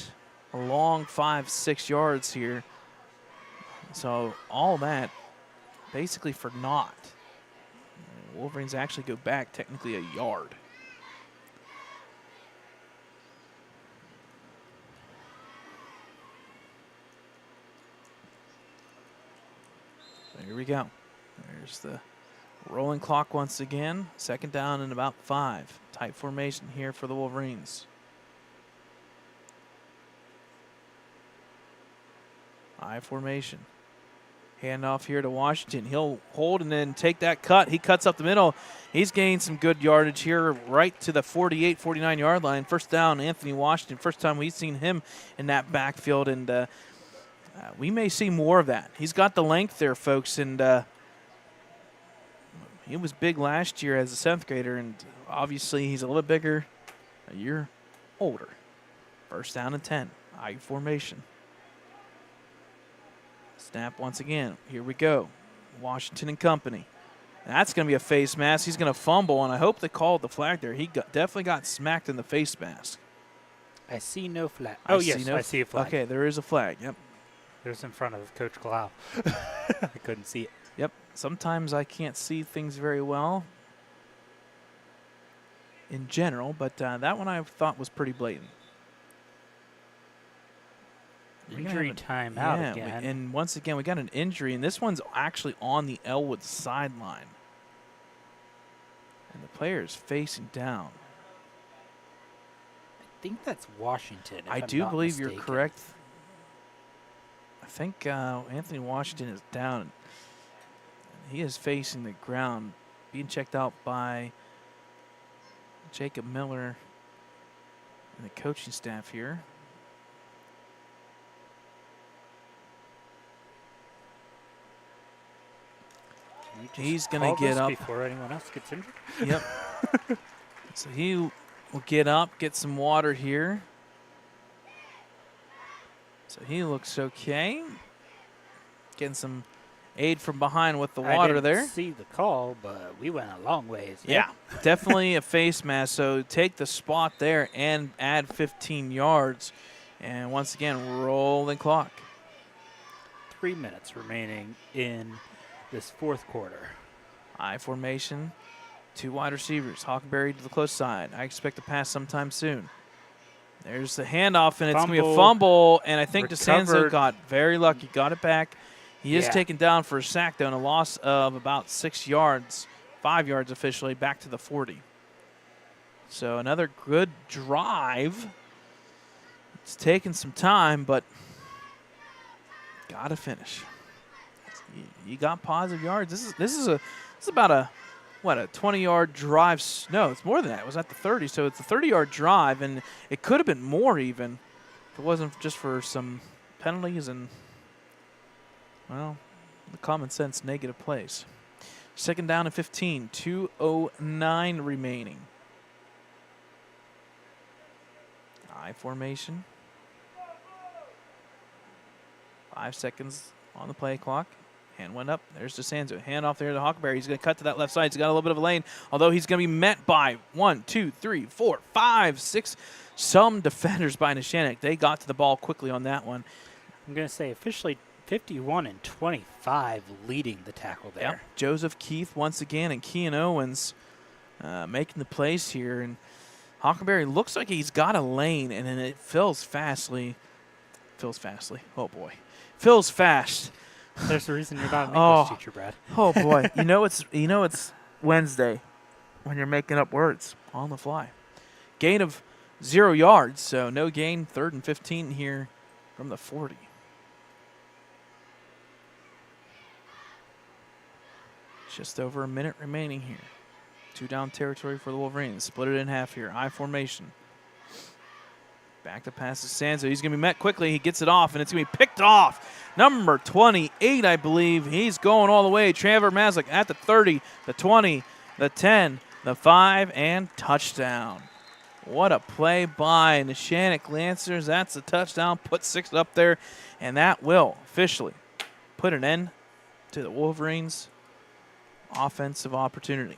a long 5-6 yards here. So all that basically for naught. Wolverines actually go back technically a yard. So here we go. There's the rolling clock once again. Second down and about 5. Tight formation here for the Wolverines. I formation. Handoff here to Washington. He'll hold and then take that cut. He cuts up the middle. He's gained some good yardage here right to the 48, 49-yard line. First down, Anthony Washington. First time we've seen him in that backfield, and we may see more of that. He's got the length there, folks, and he was big last year as a 7th grader, and obviously he's a little bigger, a year older. First down and 10. I formation. Snap once again. Here we go. Washington and company. That's going to be a face mask. He's going to fumble, and I hope they called the flag there. He definitely got smacked in the face mask. I see no flag. I see a flag. Okay, there is a flag. Yep. It was in front of Coach Clow. I couldn't see it. Yep. Sometimes I can't see things very well in general, but that one I thought was pretty blatant. Injury timeout again. And once again, we got an injury, and this one's actually on the Ellwood sideline. And the player is facing down. I think that's Washington. I do believe you're correct. I think Anthony Washington is down. He is facing the ground, being checked out by Jacob Miller and the coaching staff here. He's going to get up before anyone else gets injured. Yep. So he will get up, get some water here. So he looks okay. Getting some aid from behind with the I water didn't there. see the call, but we went a long ways. Yeah, definitely a face mask. So take the spot there and add 15 yards. And once again, rolling clock. 3 minutes remaining in this fourth quarter. I formation, 2 wide receivers. Hockenberry to the close side. I expect to pass sometime soon. There's the handoff, and it's going to be a fumble. And I think DeSanzo got very lucky, got it back. He is taken down for a sack, though, and a loss of about 6 yards, 5 yards officially, back to the 40. So another good drive. It's taken some time, but got to finish. You got positive yards. This is about a 20-yard drive. No, it's more than that. It was at the 30, so it's a 30-yard drive, and it could have been more even if it wasn't just for some penalties and, well, the common sense negative plays. Second down and 15, 2:09 remaining. I formation. 5 seconds on the play clock. Hand went up. There's DeSanzo. Hand off there to Hockenberry. He's going to cut to that left side. He's got a little bit of a lane, although he's going to be met by 1, 2, 3, 4, 5, 6. Some defenders by Neshannock. They got to the ball quickly on that one. I'm going to say officially 51-25 leading the tackle there. Yep. Joseph Keith once again and Kean Owens making the plays here. And Hockenberry looks like he's got a lane, and then it fills fast. Oh, boy. Fills fast. There's a reason you're not an English teacher, Brad. Oh boy, it's Wednesday when you're making up words on the fly. Gain of 0 yards, so no gain. 3rd and 15 here from the 40. Just over a minute remaining here. 2 down territory for the Wolverines. Split it in half here. I formation. Back to pass to Sanzo. He's going to be met quickly. He gets it off, and it's going to be picked off. Number 28, I believe. He's going all the way. Trevor Maslick at the 30, the 20, the 10, the 5, and touchdown. What a play by Neshannock Lancers. That's a touchdown. Put 6 up there, and that will officially put an end to the Wolverines' offensive opportunity.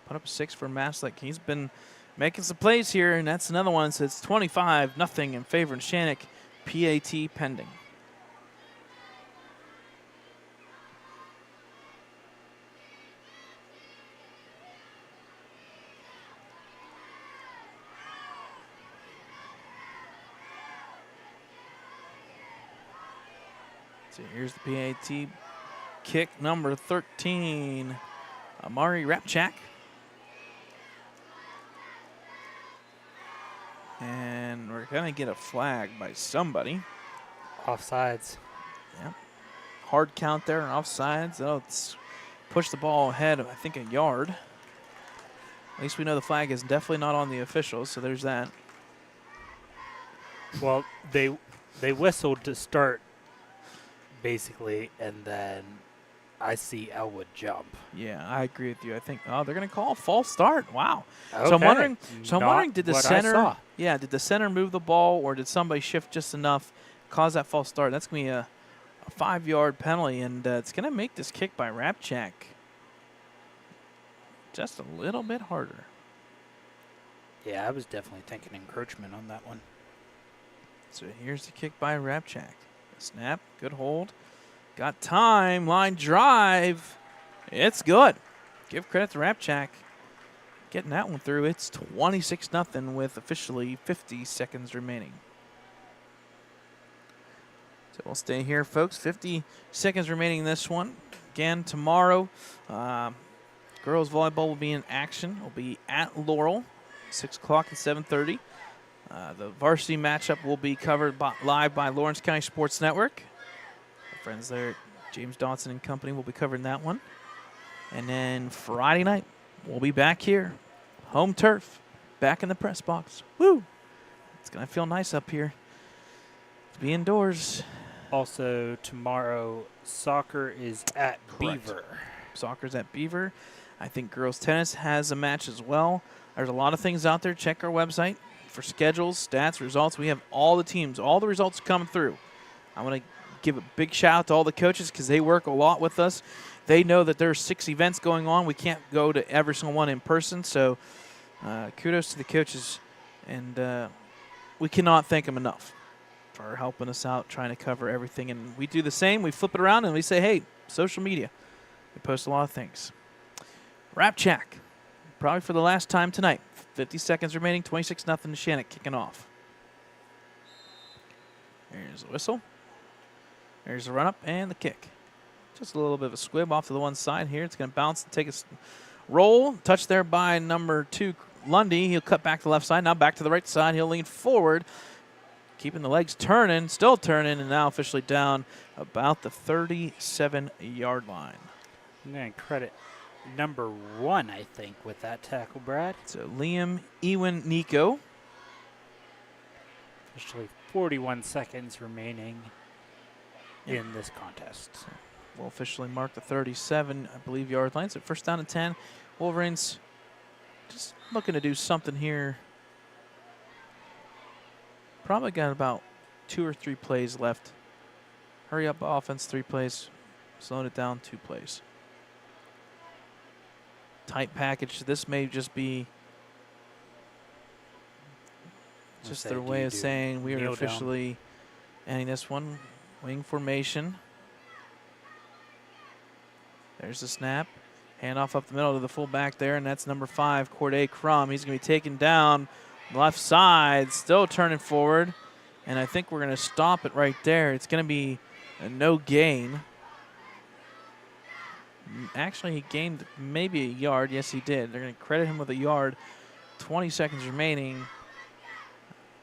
Put up 6 for Maslick. He's been making some plays here, and that's another one. So it's 25-0 in favor of Neshannock. PAT pending. So here's the PAT kick, number 13, Amari Rapchak. And we're going to get a flag by somebody. Offsides. Yep. Hard count there, offsides. Oh, it's pushed the ball ahead of, I think, a yard. At least we know the flag is definitely not on the officials, so there's that. Well, they whistled to start, basically, and then I see Ellwood jump. Yeah, I agree with you. I think, they're going to call a false start. Wow. Okay. So I'm wondering, did the center, I did the center move the ball, or did somebody shift just enough, cause that false start? That's going to be a 5-yard penalty, and it's going to make this kick by Rapchak just a little bit harder. Yeah, I was definitely thinking encroachment on that one. So here's the kick by Rapchak. Snap, good hold. Got time, line drive. It's good. Give credit to Rapchak. Getting that one through. It's 26-0 with officially 50 seconds remaining. So we'll stay here, folks. 50 seconds remaining in this one. Again, tomorrow, girls volleyball will be in action. Will be at Laurel, 6 o'clock and 7:30. The varsity matchup will be covered live by Lawrence County Sports Network. Our friends there, James Dodson and company, will be covering that one. And then Friday night, we'll be back here, home turf, back in the press box. Woo! It's going to feel nice up here to be indoors. Also, tomorrow, soccer is at Correct. Beaver. Soccer's at Beaver. I think girls tennis has a match as well. There's a lot of things out there. Check our website. for schedules, stats, results. We have all the teams, all the results coming through. I want to give a big shout out to all the coaches because they work a lot with us. They know that there's 6 events going on. We can't go to every single one in person, so kudos to the coaches, and we cannot thank them enough for helping us out, trying to cover everything. And we do the same. We flip it around and we say, hey, social media. We post a lot of things. Rap Check, probably for the last time tonight. 50 seconds remaining, 26-0 Neshannock kicking off. There's the whistle. There's the run-up and the kick. Just a little bit of a squib off to the one side here. It's going to bounce and take a roll. Touched there by number 2, Lundy. He'll cut back to the left side. Now back to the right side. He'll lean forward, keeping the legs turning, still turning, and now officially down about the 37-yard line. I'm going to credit number 1, I think, with that tackle, Brad. So Liam Ewan Nico. Officially 41 seconds remaining in this contest. We'll officially mark the 37, I believe, yard line. So first down and 10. Wolverines just looking to do something here. Probably got about 2 or 3 plays left. Hurry up offense, 3 plays. Slowing it down, 2 plays. Tight package. This may just be just their way of saying we are officially ending this one. Wing formation. There's the snap. Handoff up the middle to the fullback there, and that's number 5, Corday Crum. He's going to be taken down left side, still turning forward, and I think we're going to stop it right there. It's going to be a no gain. Actually, he gained maybe a yard. Yes, he did. They're going to credit him with a yard. 20 seconds remaining.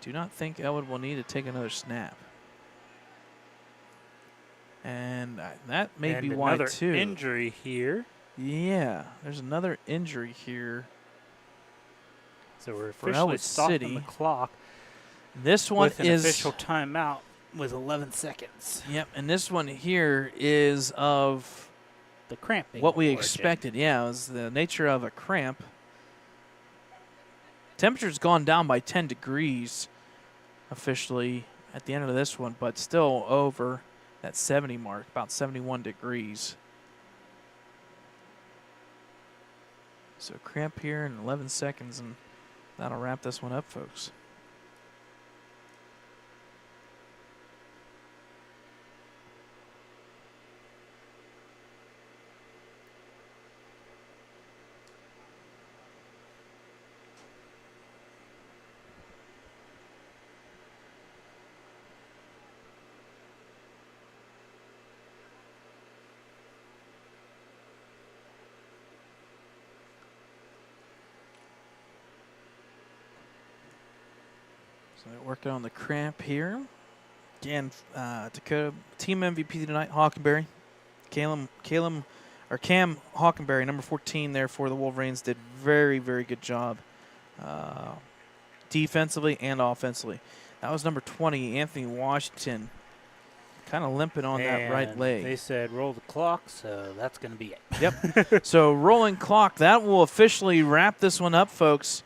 Do not think Ellwood will need to take another snap. And that may be why, too. Another injury here. Yeah, there's another injury here. So we're officially stopping the clock. This one with an official timeout with 11 seconds. Yep, and this one here is of the cramping. What we expected, yeah, it was the nature of a cramp. Temperature's gone down by 10 degrees officially at the end of this one, but still over that 70 mark, about 71 degrees. So cramp here in 11 seconds, and that'll wrap this one up, folks. So they're working on the cramp here. Again, Dakota team MVP tonight, Hockenberry. Cam Hockenberry, number 14 there for the Wolverines, did very, very good job defensively and offensively. That was number 20, Anthony Washington, kind of limping on that right leg. They said roll the clock, so that's going to be it. Yep. So rolling clock, that will officially wrap this one up, folks,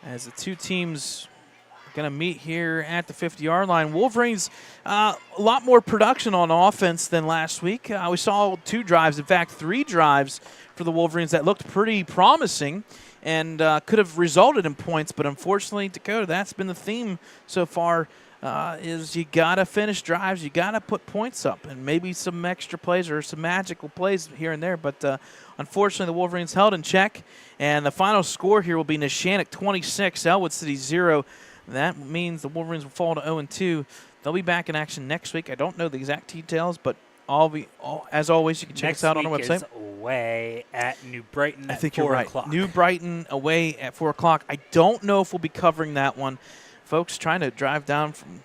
as the two teams are going to meet here at the 50-yard line. Wolverines, a lot more production on offense than last week. We saw 2 drives, in fact 3 drives for the Wolverines that looked pretty promising and could have resulted in points, but unfortunately, Dakota, that's been the theme so far, is you got to finish drives, you got to put points up, and maybe some extra plays or some magical plays here and there, but unfortunately, the Wolverines held in check, and the final score here will be Neshannock 26, Ellwood City 0. That means the Wolverines will fall to 0-2. They'll be back in action next week. I don't know the exact details, but as always, you can check us out on our website. Next week is away at New Brighton at 4 o'clock. I think you're right. New Brighton away at 4 o'clock. I don't know if we'll be covering that one. Folks, trying to drive down from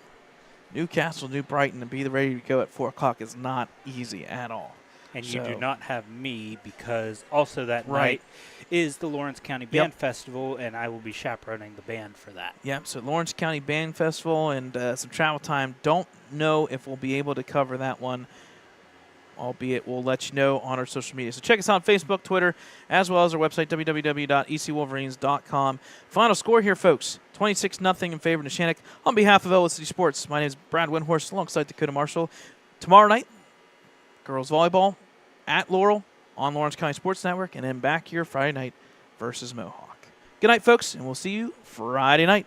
Newcastle, New Brighton, and be ready to go at 4 o'clock is not easy at all. And you do not have me, because also that night is the Lawrence County Band Festival, and I will be chaperoning the band for that. Yep, so Lawrence County Band Festival and some travel time. Don't know if we'll be able to cover that one albeit we'll let you know on our social media. So check us out on Facebook, Twitter, as well as our website, www.ecwolverines.com. Final score here, folks, 26-0 in favor of Neshannock. On behalf of Ellwood City Sports, my name is Brad Windhorst alongside Dakota Marshall. Tomorrow night, girls volleyball at Laurel on Lawrence County Sports Network, and then back here Friday night versus Mohawk. Good night, folks, and we'll see you Friday night.